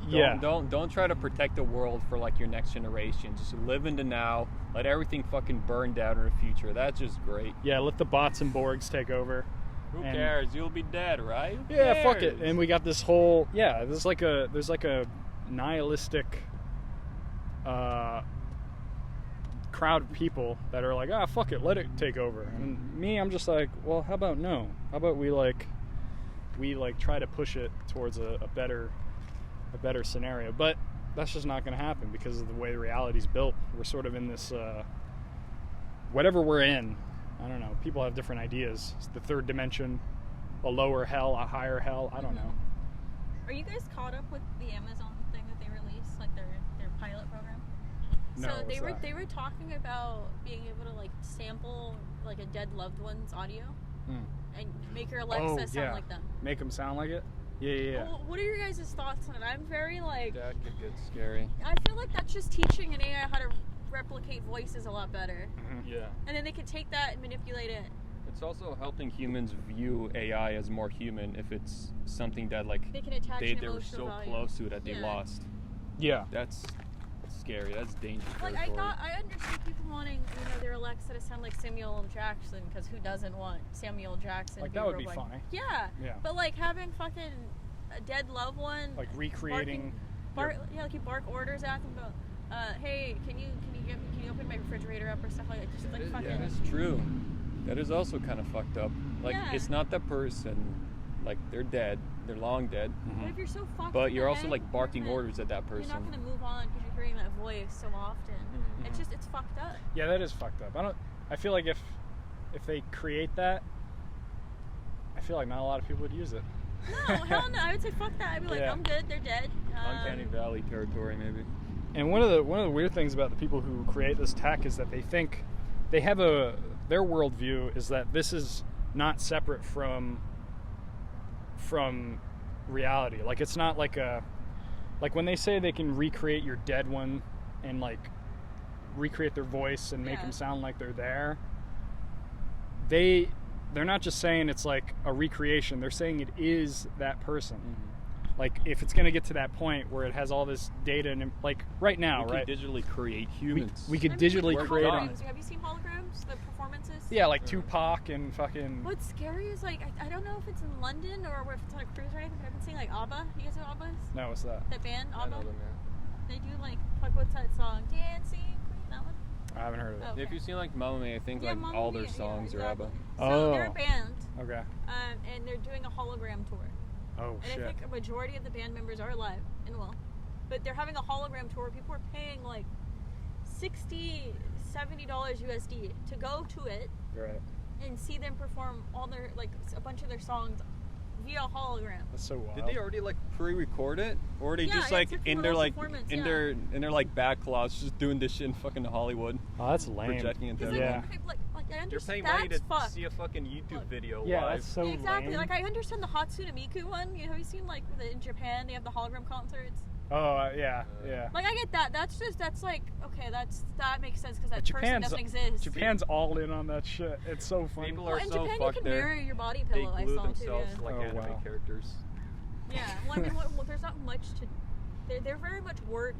Don't try to protect the world for like your next generation. Just live in the now. Let everything fucking burn down in the future. That's just great. Yeah, let the bots and Borgs take over. Who cares? You'll be dead, right? Yeah, fuck it. And we got this whole there's like a nihilistic crowd of people that are like, fuck it, let it take over. And me, I'm just like, well, how about no? How about we try to push it towards a better scenario? But that's just not going to happen because of the way reality's built. We're sort of in this whatever we're in, I don't know, people have different ideas. It's the third dimension, a lower hell, a higher hell, I don't know. Are you guys caught up with the Amazon thing that they released? No, So what's that? they were talking about being able to like sample like a dead loved one's audio and make your Alexa sound like them. Make them sound like it? Yeah. Well, what are your guys' thoughts on it? I'm very like... That could get scary. I feel like that's just teaching an AI how to replicate voices a lot better. Yeah. And then they can take that and manipulate it. It's also helping humans view AI as more human if it's something that like They can attach they an were so emotional value. close to it that they Yeah. lost. Yeah. That's scary. That's dangerous. Like I understand people wanting their Alexa to sound like Samuel L. Jackson, because who doesn't want Samuel Jackson? Like to that would be robot? funny. Yeah. Yeah. But like having fucking a dead loved one, Like recreating. like you bark orders at them, go, hey, can you open my refrigerator up or stuff like that? Just like fucking. Yeah, that's true. That is also kind of fucked up. Like Yeah. it's not the person, like they're dead, they're long dead. But if you're so fucked, But in you're the also head, like barking you're orders at that You're not person. gonna move on because you're hearing that voice so often. It's just it's fucked up. Yeah, that is fucked up. I feel like if they create that, I feel like not a lot of people would use it. No, hell no. I would say fuck that. I'd be like, Yeah. I'm good. They're dead. Uncanny Valley territory, maybe. And one of the weird things about the people who create this tech is that they think they have their worldview is that this is not separate from reality. Like it's not like when they say they can recreate your dead one and like recreate their voice and make them sound like they're there. They're not just saying it's like a recreation. They're saying it is that person. Like if it's going to get to that point where it has all this data and like right now, We right? could digitally create humans. We could I mean, digitally like create holograms. them. Have you seen holograms? The performances? Yeah, like Tupac and fucking. What's scary is like I don't know if it's in London or if it's on a cruise or anything, but I've been seeing like ABBA. You guys know ABBA is? No, what's that? That band, I ABBA? know them, yeah. They do like what's that song? Dancing Queen, that one? I haven't heard of it. Oh. Okay. If you've seen like Mamma Mia, I think Yeah, like Mamma all Mia, their songs are ABBA. So Oh. they're a band, Okay. and they're doing a hologram tour. Oh And shit. I think a majority of the band members are alive and well. But they're having a hologram tour. People are paying like $60, $70 USD to go to it Right. and see them perform all their like a bunch of their songs via hologram. That's so wild. Did they already like pre-record it, or are they Yeah, just it's like like a in their little like performance, in yeah. their like back closet just doing this shit in fucking Hollywood, Oh, that's lame. projecting it to Because Yeah. everyone? like I You're understand paying money to that's fucked. see a fucking YouTube Look. video Yeah, live. that's so Exactly. lame. Like I understand the Hatsune Miku one. Have you seen like in Japan they have the hologram concerts? Oh yeah. Like I get that. That's like okay. That makes sense because that person Japan's doesn't exist. Japan's all in on that shit. It's so funny. People Well, are in so Japan you fucked can there. mirror your body They pillow. I glue saw too. themselves Yeah. to like Oh, anime wow. characters. Yeah. Well, I mean, there's not much to. They're very much work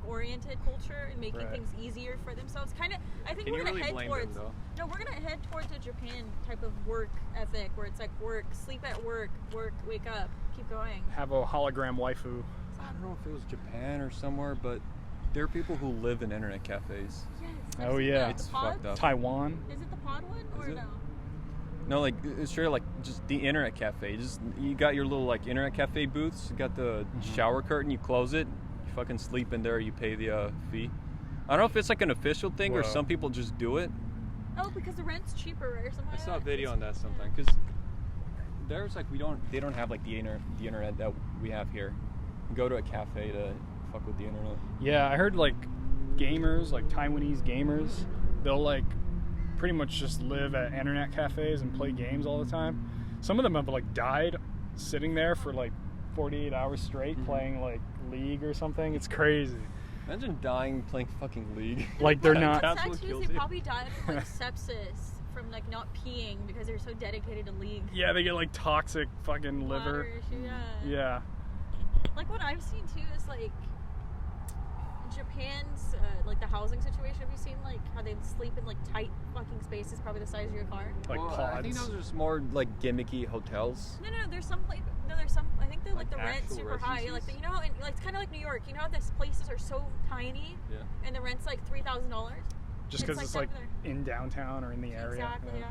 oriented culture and making Right. things easier for themselves. Kind of. I think Can we're you gonna really head blame towards. them though? No, we're gonna head towards a Japan type of work ethic where it's like work, sleep at work, wake up, keep going. Have a hologram waifu. I don't know if it was Japan or somewhere, but there are people who live in internet cafes. Yes. Oh, yeah. It's The pod? fucked up. Taiwan. Is it the pod one or Is it? no? No, like it's straight like just the internet cafe. Just you got your little like internet cafe booths. You got the shower curtain. You close it. You fucking sleep in there. You pay the fee. I don't know if it's like an official thing or Whoa. some people just do it. Oh, because the rent's cheaper or something. I like saw a that. video on that sometime because there's like they don't have like the internet that we have here. You go to a cafe to fuck with the internet. Yeah, I heard like gamers, like Taiwanese gamers, they'll like pretty much just live at internet cafes and play games all the time. Some of them have like died sitting there for like 48 hours straight playing like League or something. It's crazy. Imagine dying playing fucking League. Like they're That's not. what Sad too is kills they you. probably died from like sepsis from like not peeing because they're so dedicated to League. Yeah, they get like toxic fucking liver. Water issue, yeah. Yeah. Like what I've seen too is like Japan's like the housing situation. Have you seen like how they sleep in like tight fucking spaces, probably the size of your car? Like Well, pods. I think those are just more like gimmicky hotels. No. There's some place. No, there's some. I think they're like Like the rent's actual super high. Like residencies? you know, how like it's kind of like New York. You know how these places are so tiny Yeah. and the rent's like $3,000. Just because it's like that there. in downtown or in the area. Exactly. Yeah.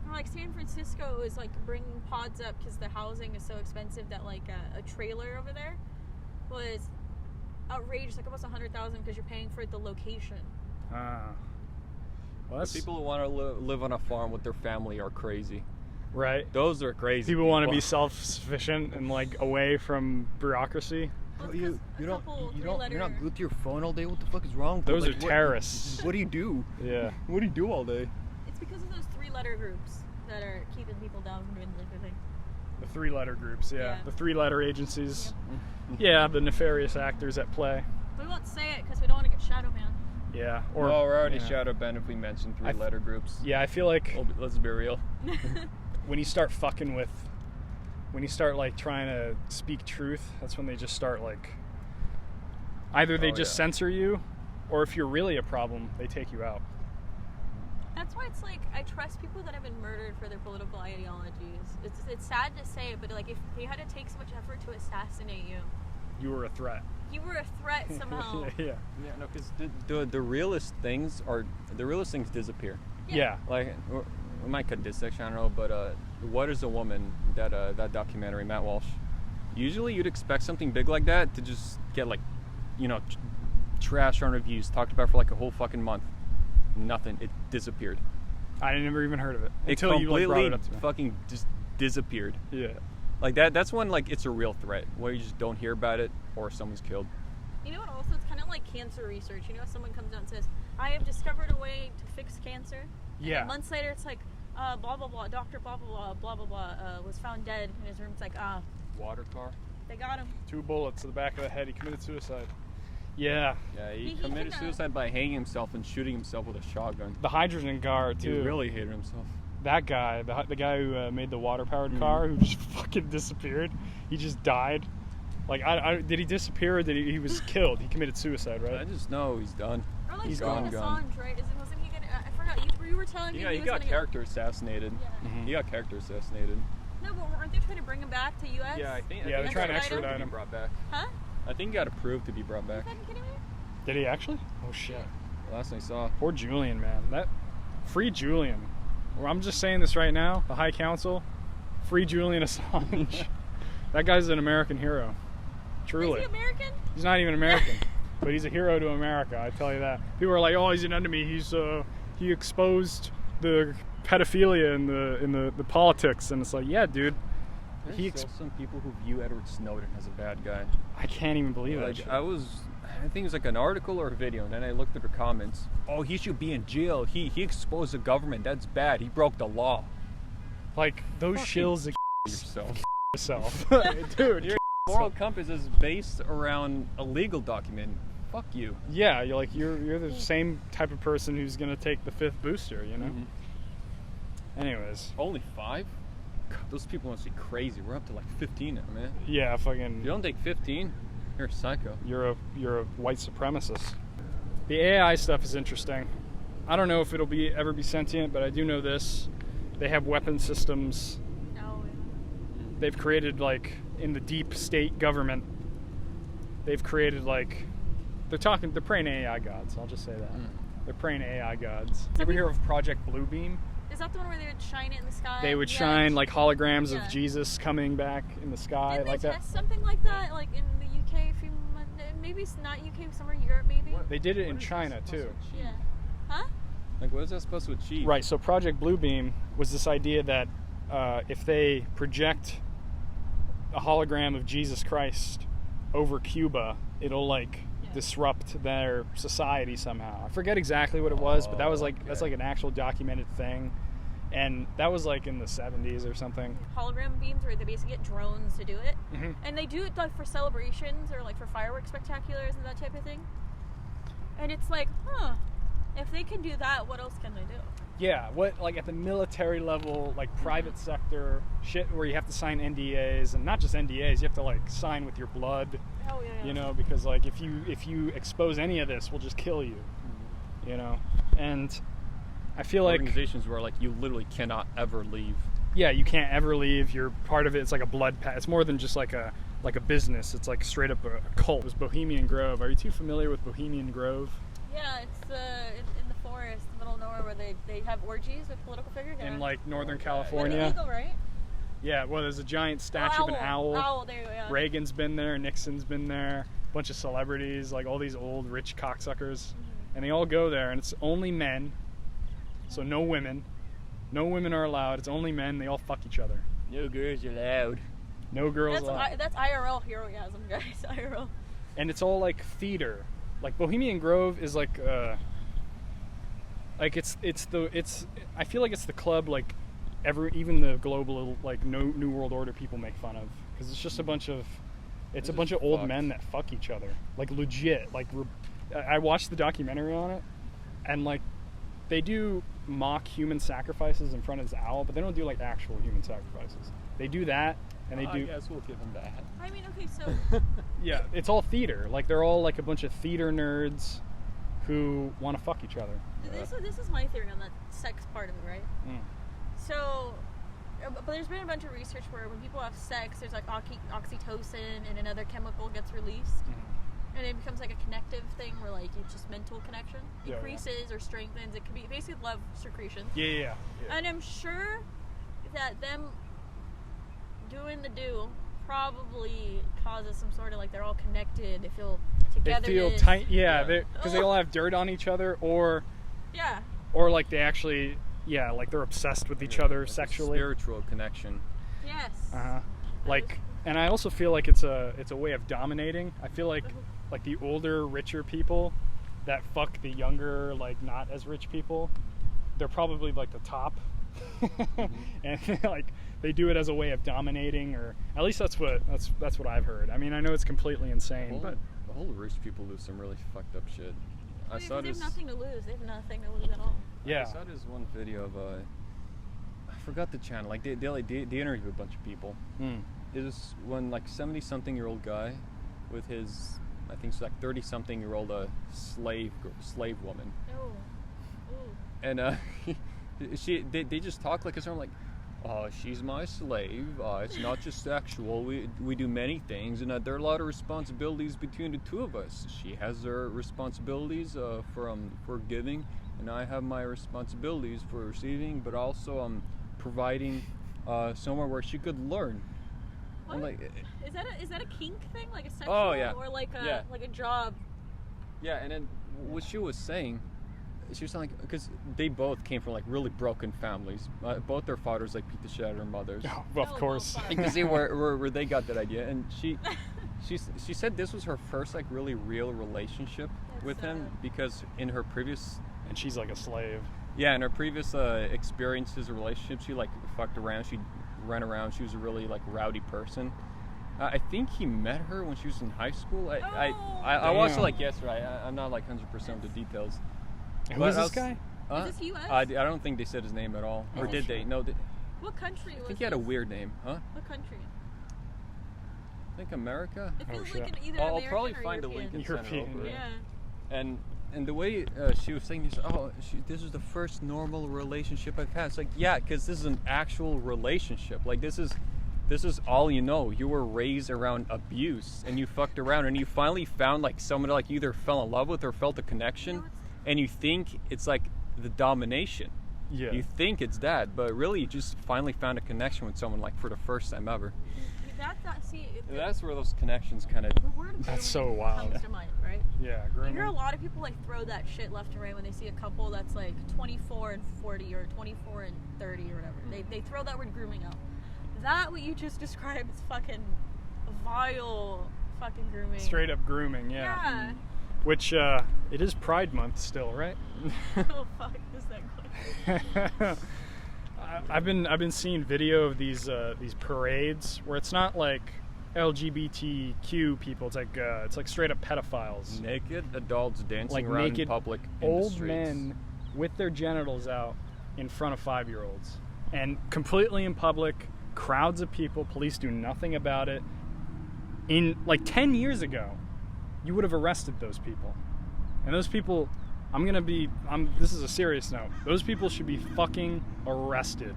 Or, like San Francisco is like bringing pods up because the housing is so expensive that like a trailer over there was outrageous, like almost $100,000 because you're paying for the location. Ah. Well, The that's people who want to live on a farm with their family are crazy. right. Those are crazy. People want to be self-sufficient and like away from bureaucracy. Well, You it's 'cause a couple three-letter- you're not glued to your phone all day. What the fuck is wrong with you? Those are What- terrorists. What do you do? Yeah. What do you do all day? It's because of those three-letter groups that are keeping people down from doing the thing. The 3-letter groups, yeah. Yeah. The 3-letter agencies. Yeah, the nefarious actors at play. We won't say it because we don't want to get shadow banned. Yeah. Well, we're already you know. shadow banned if we mention 3-letter groups. Yeah, I feel like Let's be real. when you start fucking with, when you start like trying to speak truth, that's when they just start like, either they just censor you, or if you're really a problem, they take you out. That's why it's like I trust people that have been murdered for their political ideologies. It's sad to say it, but like if they had to take so much effort to assassinate you, You were a threat. you were a threat somehow. Yeah. Yeah, no, because the realest things disappear. Yeah. Like we might cut this section, I don't know, but What Is a Woman? That documentary, Matt Walsh. Usually, you'd expect something big like that to just get like, trash on reviews, talked about for like a whole fucking month. Nothing. It disappeared. I never even heard of it It until you like brought completely it up to me. fucking just disappeared. Yeah. Like that's when like it's a real threat where you just don't hear about it or someone's killed. You know what? Also, it's kind of like cancer research. You know, if someone comes out and says, "I have discovered a way to fix cancer," and Yeah. then months later, it's like, "Blah blah blah, Doctor blah blah blah blah blah blah was found dead in his room." It's like, Water car. they got him. 2 bullets to the back of the head. He committed suicide. Yeah. Yeah, he He committed can, suicide by hanging himself and shooting himself with a shotgun. The hydrogen guard He too. really hated himself. That guy, the guy who made the water-powered car, who just fucking disappeared. He just died. Like, did he disappear or did he was killed? He committed suicide, I right? just know he's done. Or like He's Julian gone. Assange, right? Wasn't he gonna? I forgot. You were telling me Yeah, he he was got gonna character assassinated. Yeah. Mhm. He got character assassinated. No, but weren't they trying to bring him back to U.S.? Yeah, I think. Yeah, they're trying to extradite extradite to be him. brought back. Huh? I think he got approved to be brought You back. fucking kidding me? Did he actually? Oh shit. Last I saw. Poor Julian, man. Free Julian. Well, I'm just saying this right now. The High Council, free Julian Assange. That guy's an American hero. Truly. Is he American? He's not even American, but he's a hero to America. I tell you that. People are like, "Oh, he's an enemy. He exposed the pedophilia in the politics," and it's like, yeah, dude. There's still some people who view Edward Snowden as a bad guy. I can't even believe that. Like Shit. I think it was like an article or a video, and then I looked at the comments. Oh, he should be in jail. He exposed the government. That's bad. He broke the law. Like those Fucking shills Yourself. yourself, dude. Your moral compass is based around a legal document. Fuck you. Yeah, you're the same type of person who's gonna take the 5th booster, you know. Mhm. Anyways, Only 5? God, those people must be crazy. We're up to like 15 now, man. yeah, fucking. You don't take 15? You're a psycho. You're a white supremacist. The AI stuff is interesting. I don't know if it'll ever be sentient, but I do know this: they have weapon systems. No. They've created, like, in the deep state government, they've created, like, they're praying AI gods. I'll just say that. They're praying AI gods. You ever hear of Project Bluebeam? Is that the one where they would shine it in the sky? They would Yeah. shine like holograms Yeah. of Jesus coming back in the sky, Didn't like they that. test something like that, like in the UK? Maybe it's not UK, somewhere in Europe, maybe. They did it What in is that China supposed too. to achieve? Yeah. Huh? Like, what is that supposed to achieve? Right. So Project Bluebeam was this idea that if they project a hologram of Jesus Christ over Cuba, it'll like disrupt their society somehow. I forget exactly what it was, but that was like that's like an actual documented thing, and that was like in the 70s or something. Hologram beams where they basically get drones to do it. Mhm. And they do it like for celebrations or like for fireworks spectaculars and that type of thing. And it's like, if they can do that, what else can they do? Yeah, what like at the military level, like private sector shit, where you have to sign NDAs, and not just NDAs, you have to like sign with your blood, Oh yeah. you know, because like if you expose any of this, we'll just kill you, you know. And I feel like Organizations where like you literally cannot ever leave. yeah, you can't ever leave. You're part of it. It's like a blood pact. It's more than just like a business. It's like straight up a cult. It was Bohemian Grove. Are you too familiar with Bohemian Grove? Yeah, it's in the forest, the middle of nowhere, where they have orgies with political figures. In like Northern But California. illegal, right? Yeah, well, there's a giant statue of an owl. Owl, there you go. Yeah. Reagan's been there, Nixon's been there, a bunch of celebrities, like all these old rich cocksuckers, and they all go there, and it's only men, so no women. No women are allowed. It's only men. They all fuck each other. No girls allowed. No girls allowed. That's IRL heroism, guys. IRL. And it's all like theater. Like Bohemian Grove is like it's I feel like it's the club like even the global like New World Order people make fun of, because it's just a bunch of old men that fuck each other, like legit. Like I watched the documentary on it, and like they do mock human sacrifices in front of this owl, but they don't do like actual human sacrifices. They do that, and they do. I guess we'll give them that. I mean, okay, so yeah, it's all theater. Like they're all like a bunch of theater nerds who want to fuck each other. This is my theory on that sex part of it, right? So, but there's been a bunch of research where when people have sex, there's like oxytocin and another chemical gets released, and it becomes like a connective thing where like it's just mental connection increases or strengthens. It could be basically love secretion. Yeah. And I'm sure that them doing the do probably causes some sort of like they're all connected. They feel together. They feel tight. Yeah, because they all have dirt on each other, or like they actually. Yeah, like they're obsessed with each other sexually. Spiritual connection. Yes. Like, and I also feel like it's a way of dominating. I feel like the older, richer people that fuck the younger, like not as rich people, they're probably like the top, and like they do it as a way of dominating, or at least that's what I've heard. I mean, I know it's completely insane, but the whole rich people do some really fucked up shit. They have nothing to lose. They have nothing to lose at all. Yeah. I saw this one video of I forgot the channel. Like they interview a bunch of people. It was one like 70-something-year-old guy with his, I think it's like 30-something-year-old slave woman. Oh. And they just talk like a like, she's my slave. It's not just sexual. We do many things, and there are a lot of responsibilities between the two of us. She has her responsibilities for giving, and I have my responsibilities for receiving, but also providing somewhere where she could learn. What? Like, is that a kink thing, like a sexual, or like a job? Yeah, and then what she was saying. She was saying, because they both came from like really broken families. Both their fathers like beat the shit out of their mothers. Oh, well, of course. Because they where they got that idea, and she said this was her first like really real relationship with him, because in her previous, and she's like a slave. Yeah, in her previous experiences or relationships, she like fucked around. She ran around. She was a really like rowdy person. I think he met her when she was in high school. I watched it like yesterday. I'm not like 100% of the details. Who is this guy? Is this U.S.? I don't think they said his name at all. Or did they? No. What country was I think he had a weird name. Huh? What country? I think America. It feels like either American I'll probably or find European. a link and send it over. Yeah. And the way she was saying this, this is the first normal relationship I've had. It's like, yeah, because this is an actual relationship. Like this is all you know. You were raised around abuse, and you fucked around, and you finally found like someone like you either fell in love with or felt a connection. And you think it's like the domination. Yeah. You think it's that, but really you just finally found a connection with someone like for the first time ever. That's where those connections kind of. That's so wild. Comes to mind, right? Yeah, grooming. You hear a lot of people like throw that shit left and right when they see a couple that's like 24 and 40 or 24 and 30 or whatever. They throw that word grooming out. That what you just described is fucking vile fucking grooming. Straight up grooming, yeah. Which it is Pride Month still, right? Oh fuck, is that close? I've been seeing video of these parades where it's not like LGBTQ people. It's like straight up pedophiles. Naked adults dancing like around naked in public. Old men with their genitals out in front of 5-year-olds, and completely in public. Crowds of people. Police do nothing about it. In like 10 years ago, you would have arrested those people. And those people, this is a serious note. Those people should be fucking arrested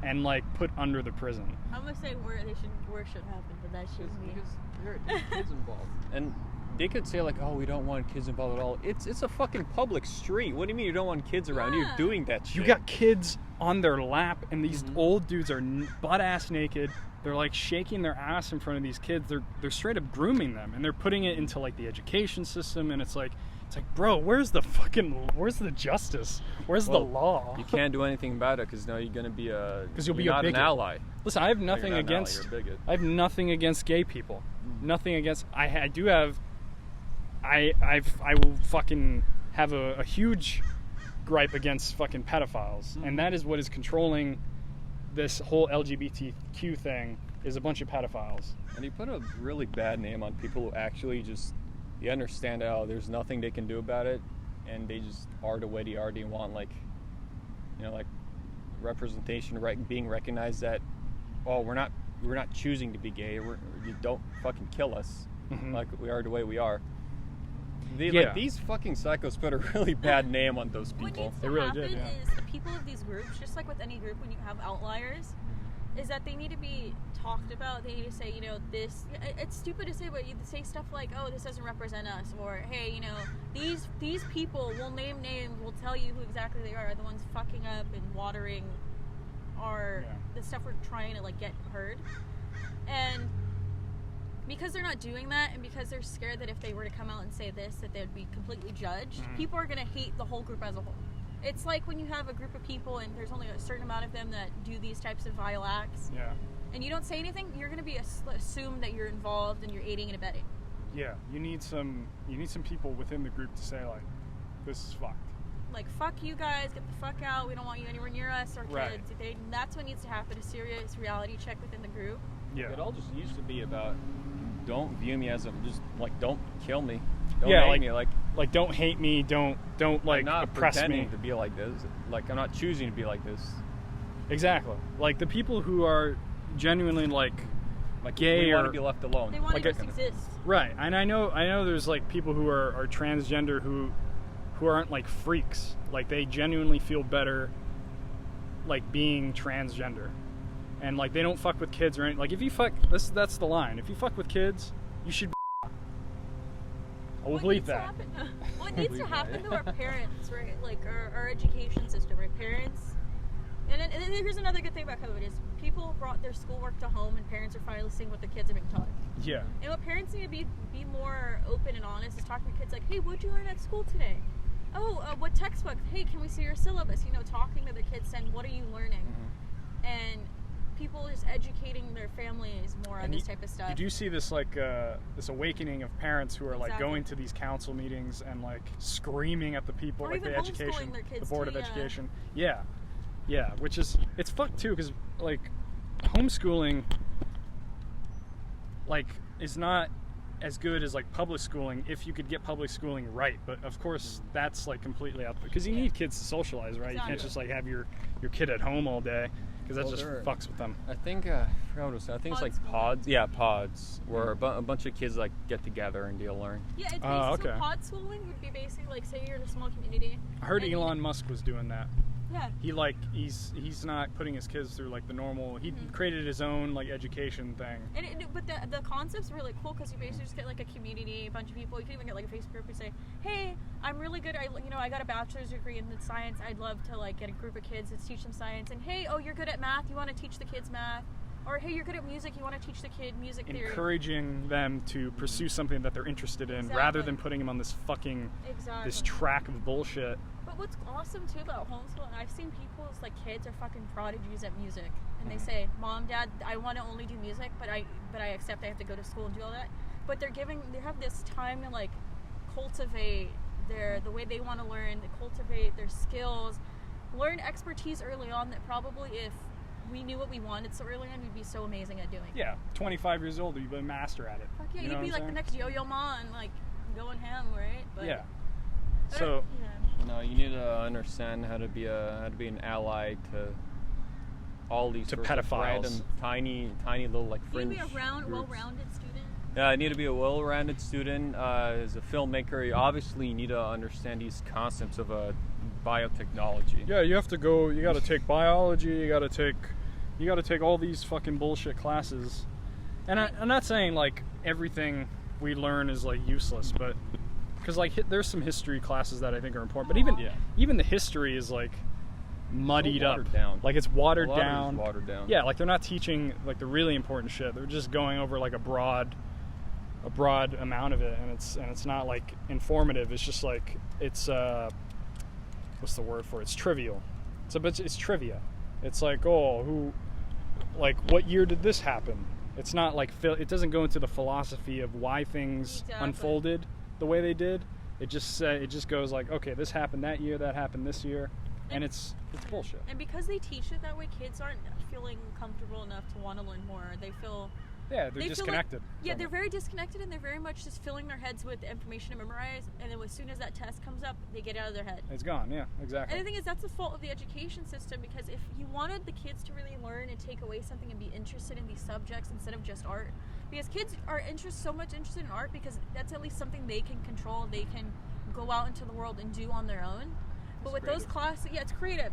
and like put under the prison. I'm gonna say where should happen, but that shouldn't be. Because there are kids involved. And they could say like, we don't want kids involved at all. It's a fucking public street. What do you mean you don't want kids around? You're doing that shit. You got kids on their lap, and these old dudes are butt-ass naked they're like shaking their ass in front of these kids. They're straight up grooming them, and they're putting it into like the education system, and it's like, bro, where's the justice? Where's the law? You can't do anything about it because now you're gonna be you'll be not a bigot. an ally. Listen, I have nothing against gay people. Nothing against. I do have. I will fucking have a huge gripe against fucking pedophiles, and that is what is controlling this whole LGBTQ thing, is a bunch of pedophiles. And you put a really bad name on people who actually just, you understand how there's nothing they can do about it, and they just are the way they are. They want, like, you know, like representation, being recognized that, oh, we're not choosing to be gay. You don't fucking kill us, like we are the way we are. Like, these fucking psychos put a really bad name on those people. What needs to happen is the people of these groups, just like with any group when you have outliers, is that they need to be talked about. They need to say, you know, this, it's stupid to say, but you say stuff like, oh, this doesn't represent us, or hey, you know, these people, will name names, will tell you who exactly they are the ones fucking up and watering the stuff we're trying to like get heard. And because they're not doing that, and because they're scared that if they were to come out and say this, that they'd be completely judged, people are going to hate the whole group as a whole. It's like when you have a group of people and there's only a certain amount of them that do these types of vile acts, and you don't say anything, you're going to be assumed that you're involved and you're aiding and abetting. Yeah, you need some people within the group to say, like, this is fucked. Like, fuck you guys, get the fuck out, we don't want you anywhere near us, our kids. That's what needs to happen, a serious reality check within the group. Yeah. It all just used to be about, don't view me as don't kill me. Don't hate me. Like, don't hate me. Don't like I'm not oppress pretending me to be like this. Like, I'm not choosing to be like this. Exactly. Like the people who are genuinely like gay we or want to be left alone. They want to just exist. Right. And I know there's like people who are transgender who aren't like freaks. Like they genuinely feel better like being transgender. And like they don't fuck with kids or anything. Like if you fuck, that's the line. If you fuck with kids, you should. I will believe that. What needs to happen to our parents, right? Like our education system, right? Parents. And here's another good thing about COVID is people brought their schoolwork to home, and parents are finally seeing what the kids are being taught. Yeah. And what parents need to be more open and honest is talking to kids like, hey, what'd you learn at school today? Oh, what textbook? Hey, can we see your syllabus? You know, talking to the kids, saying, what are you learning? And people just educating their families more on this type of stuff. You do see this like this awakening of parents who are like going to these council meetings and like screaming at the people, or like the education, their kids the board too, of education. Yeah, which is it's fucked too because like homeschooling like is not as good as like public schooling if you could get public schooling right, but of course that's like completely out there because you need kids to socialize, right? You can't just like have your kid at home all day. Because that just fucks with them. I think I forgot what it was. I think it's like pods. Yeah, pods, where a bunch of kids like get together and they'll learn. Yeah, it's basically so pod schooling would be basically like, say you're in a small community. I heard Elon Musk was doing that. Yeah. He's not putting his kids through like the normal. He created his own like education thing. But the concept's really cool because you basically just get like a community, a bunch of people. You can even get like a Facebook group and say, hey, I'm really good. I got a bachelor's degree in science. I'd love to like get a group of kids and teach them science. And hey, oh, you're good at math. You want to teach the kids math. Or hey, you're good at music. You want to teach the kid music theory. Encouraging them to pursue something that they're interested in, rather than putting them on this fucking this track of bullshit. But what's awesome too about homeschooling, I've seen people's like kids are fucking prodigies at music, and they say, "Mom, Dad, I want to only do music, but I accept I have to go to school and do all that." But they have this time to like cultivate the way they want to learn, to cultivate their skills, learn expertise early on that probably if we knew what we wanted so early on, we'd be so amazing at doing. Yeah, 25 years old, you'd be a master at it. Fuck yeah, you'd be like the next Yo-Yo Ma and like going ham, right? But, yeah. So. No, you need to understand how to be an ally to all these pedophiles, random, tiny little like fringe. You need to be a well-rounded student. Yeah, I need to be a well-rounded student. As a filmmaker, you need to understand these concepts of biotechnology. Yeah, you have to go. You got to take biology. You got to take all these fucking bullshit classes. And I'm not saying like everything we learn is like useless, but because like there's some history classes that I think are important. But even the history is like muddied up. Down. Like it's watered a lot down. Of it is watered down. Yeah, like they're not teaching like the really important shit. They're just going over like a broad amount of it, and it's not like informative. It's just like it's what's the word for it? It's trivial. It's trivia. It's like, oh, what year did this happen? It's not like it doesn't go into the philosophy of why things unfolded the way they did. It just goes like, okay, this happened that year, that happened this year, and it's bullshit. And because they teach it that way, kids aren't feeling comfortable enough to want to learn more. They feel they're disconnected. They're very disconnected, and they're very much just filling their heads with information to memorize, and then as soon as that test comes up, they get out of their head. It's gone, yeah, exactly. And the thing is, that's the fault of the education system, because if you wanted the kids to really learn and take away something and be interested in these subjects instead of just art, because kids are so much interested in art because that's at least something they can control, they can go out into the world and do on their own. But with those classes, it's creative,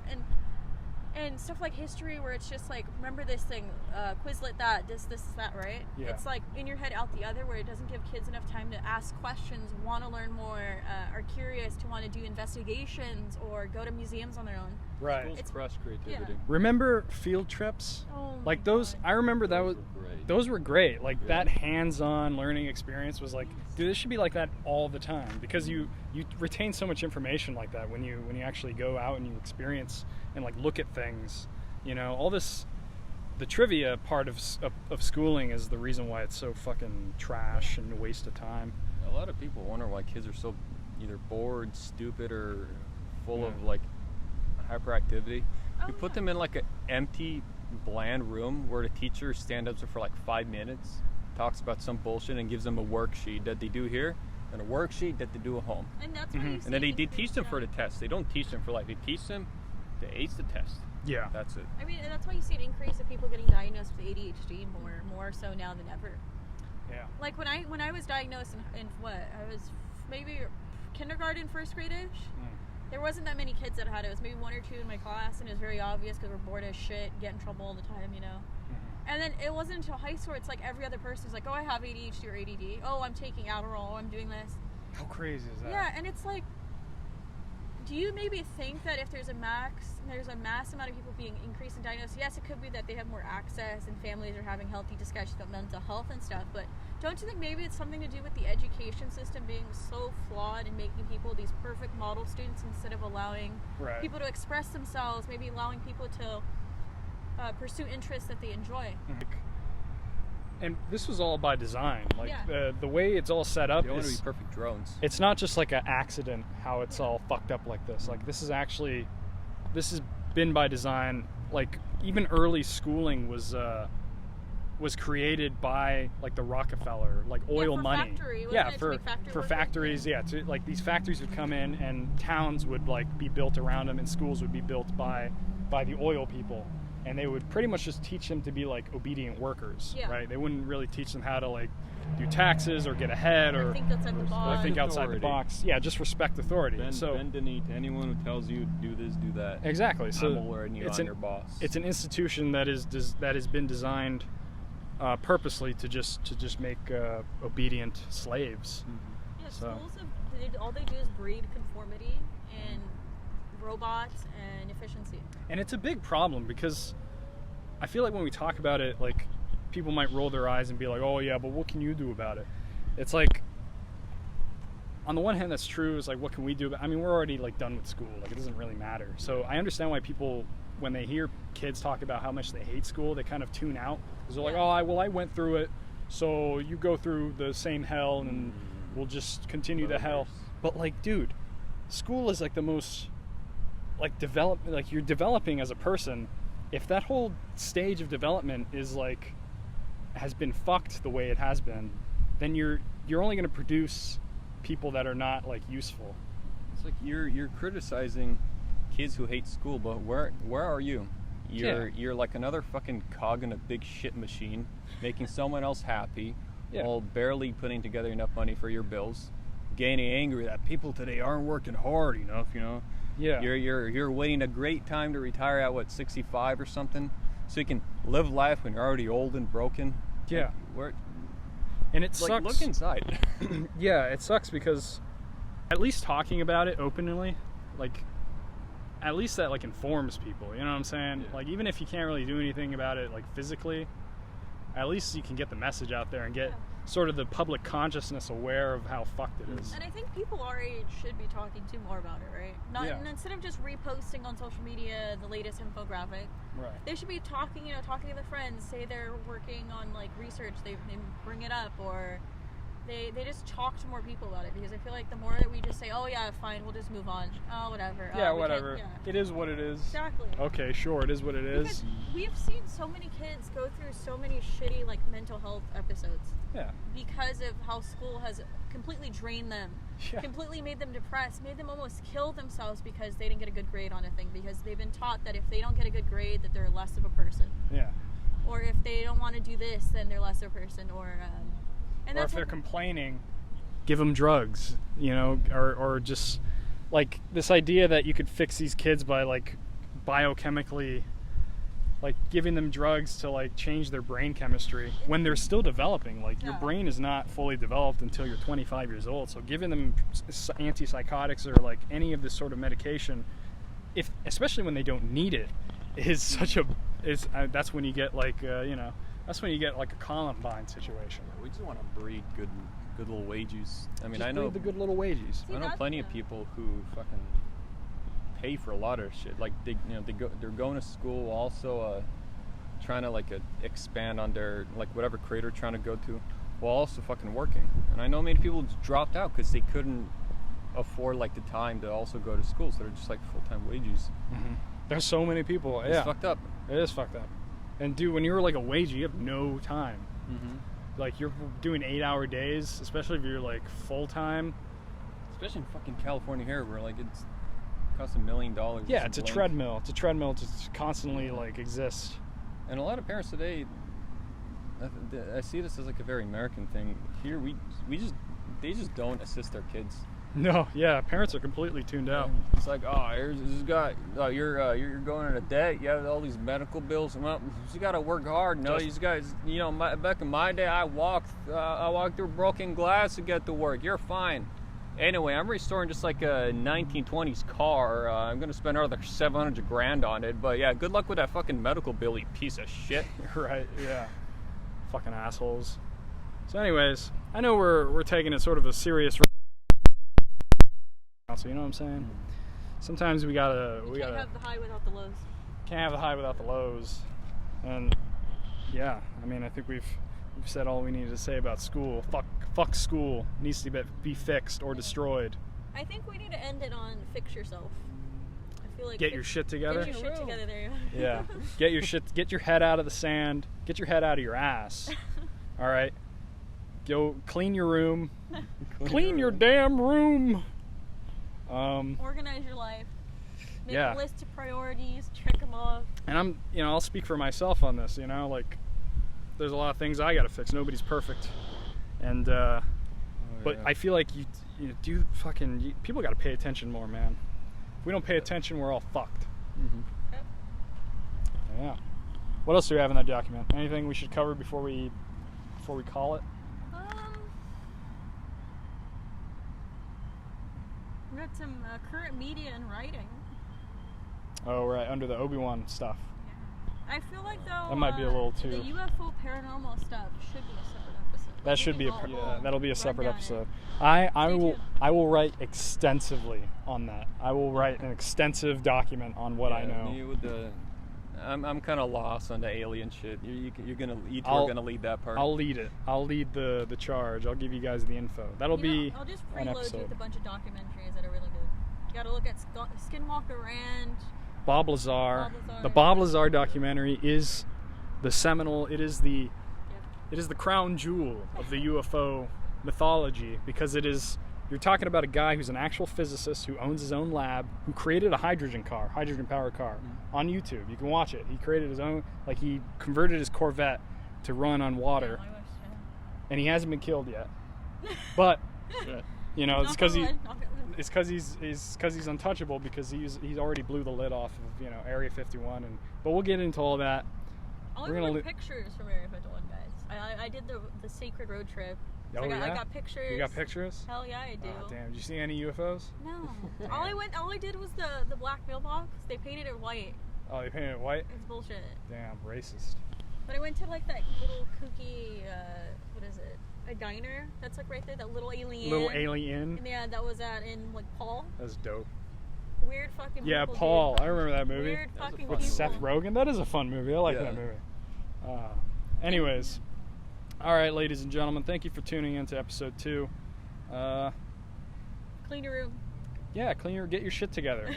and stuff like history, where it's just like, remember this thing, Quizlet that, this is that, right? Yeah. It's like in your head, out the other, where it doesn't give kids enough time to ask questions, want to learn more, are curious to want to do investigations or go to museums on their own. Right. Schools crush creativity. Yeah. Remember field trips? Oh, like those, God. I remember those were great. Like that Yeah. hands-on learning experience was like, dude, this should be like that all the time, because you retain so much information like that when you actually go out and you experience and like look at things, all this. The trivia part of schooling is the reason why it's so fucking trash and a waste of time. A lot of people wonder why kids are so either bored, stupid, or full of like hyperactivity. You put them in like an empty, bland room where the teacher stands up for like 5 minutes, talks about some bullshit, and gives them a worksheet that they do here and a worksheet that they do at home. And that's what you see. And then they teach them for the test. They don't teach them for they teach them to ace the test. Yeah. That's it. I mean, and that's why you see an increase of people getting diagnosed with ADHD more so now than ever. Yeah. Like when I was diagnosed in what? I was maybe kindergarten, first grade-ish. There wasn't that many kids that had it. It was maybe 1 or 2 in my class, and it was very obvious because we're bored as shit, get in trouble all the time, And then it wasn't until high school, it's like every other person's like, oh, I have ADHD or ADD. Oh, I'm taking Adderall. Oh, I'm doing this. How crazy is that? Yeah, and it's like, do you maybe think that if there's a mass amount of people being increased in diagnosis, yes, it could be that they have more access and families are having healthy discussions about mental health and stuff, but don't you think maybe it's something to do with the education system being so flawed and making people these perfect model students instead of allowing people to express themselves, maybe allowing people to pursue interests that they enjoy? And this was all by design. Like the way it's all set up They want to be perfect drones. It's not just like an accident how it's all fucked up like this. Like this has been by design. Like even early schooling was created by like the Rockefeller, like oil money. For factories. Yeah, like these factories would come in and towns would like be built around them, and schools would be built by the oil people. And they would pretty much just teach them to be like obedient workers, right? They wouldn't really teach them how to like do taxes or get ahead or think outside the box. Think outside the box. Yeah, just respect authority. Bend the knee to anyone who tells you do this, do that. Exactly. So I'm your boss. It's an institution that has been designed purposely to just make obedient slaves. Mm-hmm. Yeah, schools all they do is breed conformity and robots and efficiency. And it's a big problem because I feel like when we talk about it, like people might roll their eyes and be like, "Oh yeah, but what can you do about it?" It's like, on the one hand, that's true. It's like, what can we do? I mean, we're already like done with school. Like it doesn't really matter. So I understand why people, when they hear kids talk about how much they hate school, they kind of tune out because they're like, "Oh, I went through it, so you go through the same hell, and we'll just continue the hell." But like, dude, school is like the most you're developing as a person. If that whole stage of development is like has been fucked the way it has been, then you're only going to produce people that are not like useful. It's like you're criticizing kids who hate school, but where are you? You're like another fucking cog in a big shit machine, making someone else happy, while barely putting together enough money for your bills, getting angry that people today aren't working hard enough, Yeah. You're waiting a great time to retire at 65 or something, so you can live life when you're already old and broken. Yeah. And it sucks. Look inside. Yeah, it sucks because at least talking about it openly, like at least that like informs people. You know what I'm saying? Yeah. Like even if you can't really do anything about it like physically, at least you can get the message out there and get sort of the public consciousness aware of how fucked it is. And I think people our age should be talking to more about it, right? And instead of just reposting on social media the latest infographic, Right. they should be talking to their friends, say they're working on like research, they bring it up, or they just talk to more people about it, because I feel like the more that we just say, oh yeah, fine, we'll just move on, oh whatever. Yeah, whatever. It is what it is. Exactly. Okay, sure, it is what it is. Because we've seen so many kids go through so many shitty like mental health episodes. Yeah. Because of how school has completely drained them, completely made them depressed, made them almost kill themselves because they didn't get a good grade on a thing, because they've been taught that if they don't get a good grade that they're less of a person. Yeah. Or if they don't want to do this, then they're less of a person. Or if they're complaining, give them drugs, you know, or just like this idea that you could fix these kids by like biochemically, like giving them drugs to like change their brain chemistry when they're still developing. Like your brain is not fully developed until you're 25 years old. So giving them antipsychotics or like any of this sort of medication, especially when they don't need it, is such a that's when you get like that's when you get like a Columbine situation. We just want to breed good little wages. I mean, Just I know breed the good little wages. I know plenty of people who fucking pay for a lot of shit. Like they're going to school, also trying to like expand on their like whatever career they're trying to go to, while also fucking working. And I know many people just dropped out because they couldn't afford like the time to also go to school, so they're just like full-time wages. Mm-hmm. There's so many people. It's fucked up. It is fucked up. And dude, when you're like a wage, you have no time. Mm-hmm. Like you're doing 8-hour days, especially if you're like full time. Especially in fucking California here, where like it's costs $1 million. Yeah, it's a treadmill. It's a treadmill to constantly like exist. And a lot of parents today, I see this as like a very American thing. Here they just don't assist their kids. No, yeah, parents are completely tuned out. It's like, oh, here's this guy. You're going into debt. You have all these medical bills. Well, you got to work hard. No, these guys. You know, back in my day, I walked through broken glass to get to work. You're fine. Anyway, I'm restoring just like a 1920s car. I'm gonna spend another $700,000 on it. But yeah, good luck with that fucking medical bill, you piece of shit. Right? Yeah. Fucking assholes. So, anyways, I know we're taking it sort of a serious. So you know what I'm saying? Sometimes we gotta can't have the high without the lows. Can't have the high without the lows. And yeah, I mean, I think we've said all we needed to say about school. Fuck school. Needs to be fixed or destroyed. I think we need to end it on fix yourself. I feel like get your shit together. Get your shit together. There you go. Yeah. Get your head out of the sand. Get your head out of your ass. All right. Go clean your room. Clean your damn room. Organize your life. Make a list of priorities, check them off. And I'll speak for myself on this, like there's a lot of things I gotta fix. Nobody's perfect. And, but I feel like people gotta pay attention more, man. If we don't pay attention, we're all fucked. Mm-hmm. Yep. Yeah. What else do we have in that document? Anything we should cover before we call it? We got some current media and writing. Oh, right, under the Obi-Wan stuff. Yeah. I feel like though that might be a little too. The UFO paranormal stuff should be a separate episode. That should be that'll be a separate episode. I will write extensively on that. I will write an extensive document on what I know. Me with I'm kind of lost on the alien shit. You're gonna lead that part. I'll lead it. I'll lead the charge. I'll give you guys the info. That'll be I'll just an preload episode. you with a bunch of documentaries that are really good. You got to look at Skinwalker Ranch. Bob Lazar. The Bob Lazar documentary is the seminal. It is the crown jewel of the UFO mythology, because you're talking about a guy who's an actual physicist who owns his own lab, who created a hydrogen powered car on YouTube. You can watch it. He created his own, he converted his Corvette to run on water, and he hasn't been killed yet. But it's because he's untouchable, because he's already blew the lid off of Area 51. But we'll get into all that. I'll even look pictures from Area 51, guys. I did the Sacred Road trip. Oh, I yeah? got pictures. You got pictures? Hell yeah, I do. Oh, damn. Did you see any UFOs? No. all I did was the black mailbox. They painted it white. Oh, they painted it white? It's bullshit. Damn, racist. But I went to like that little kooky, what is it? A diner that's like right there, that little alien. Little alien. And yeah, that was in like Paul. That's dope. Weird fucking Yeah, people, Paul. dude. I remember that movie. Weird fucking With people. Seth Rogen. That is a fun movie. I like Yeah. that movie. Anyways. All right, ladies and gentlemen. Thank you for tuning in to episode 2. Clean your room. Yeah, get your shit together.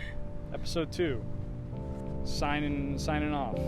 Episode 2. Signing off.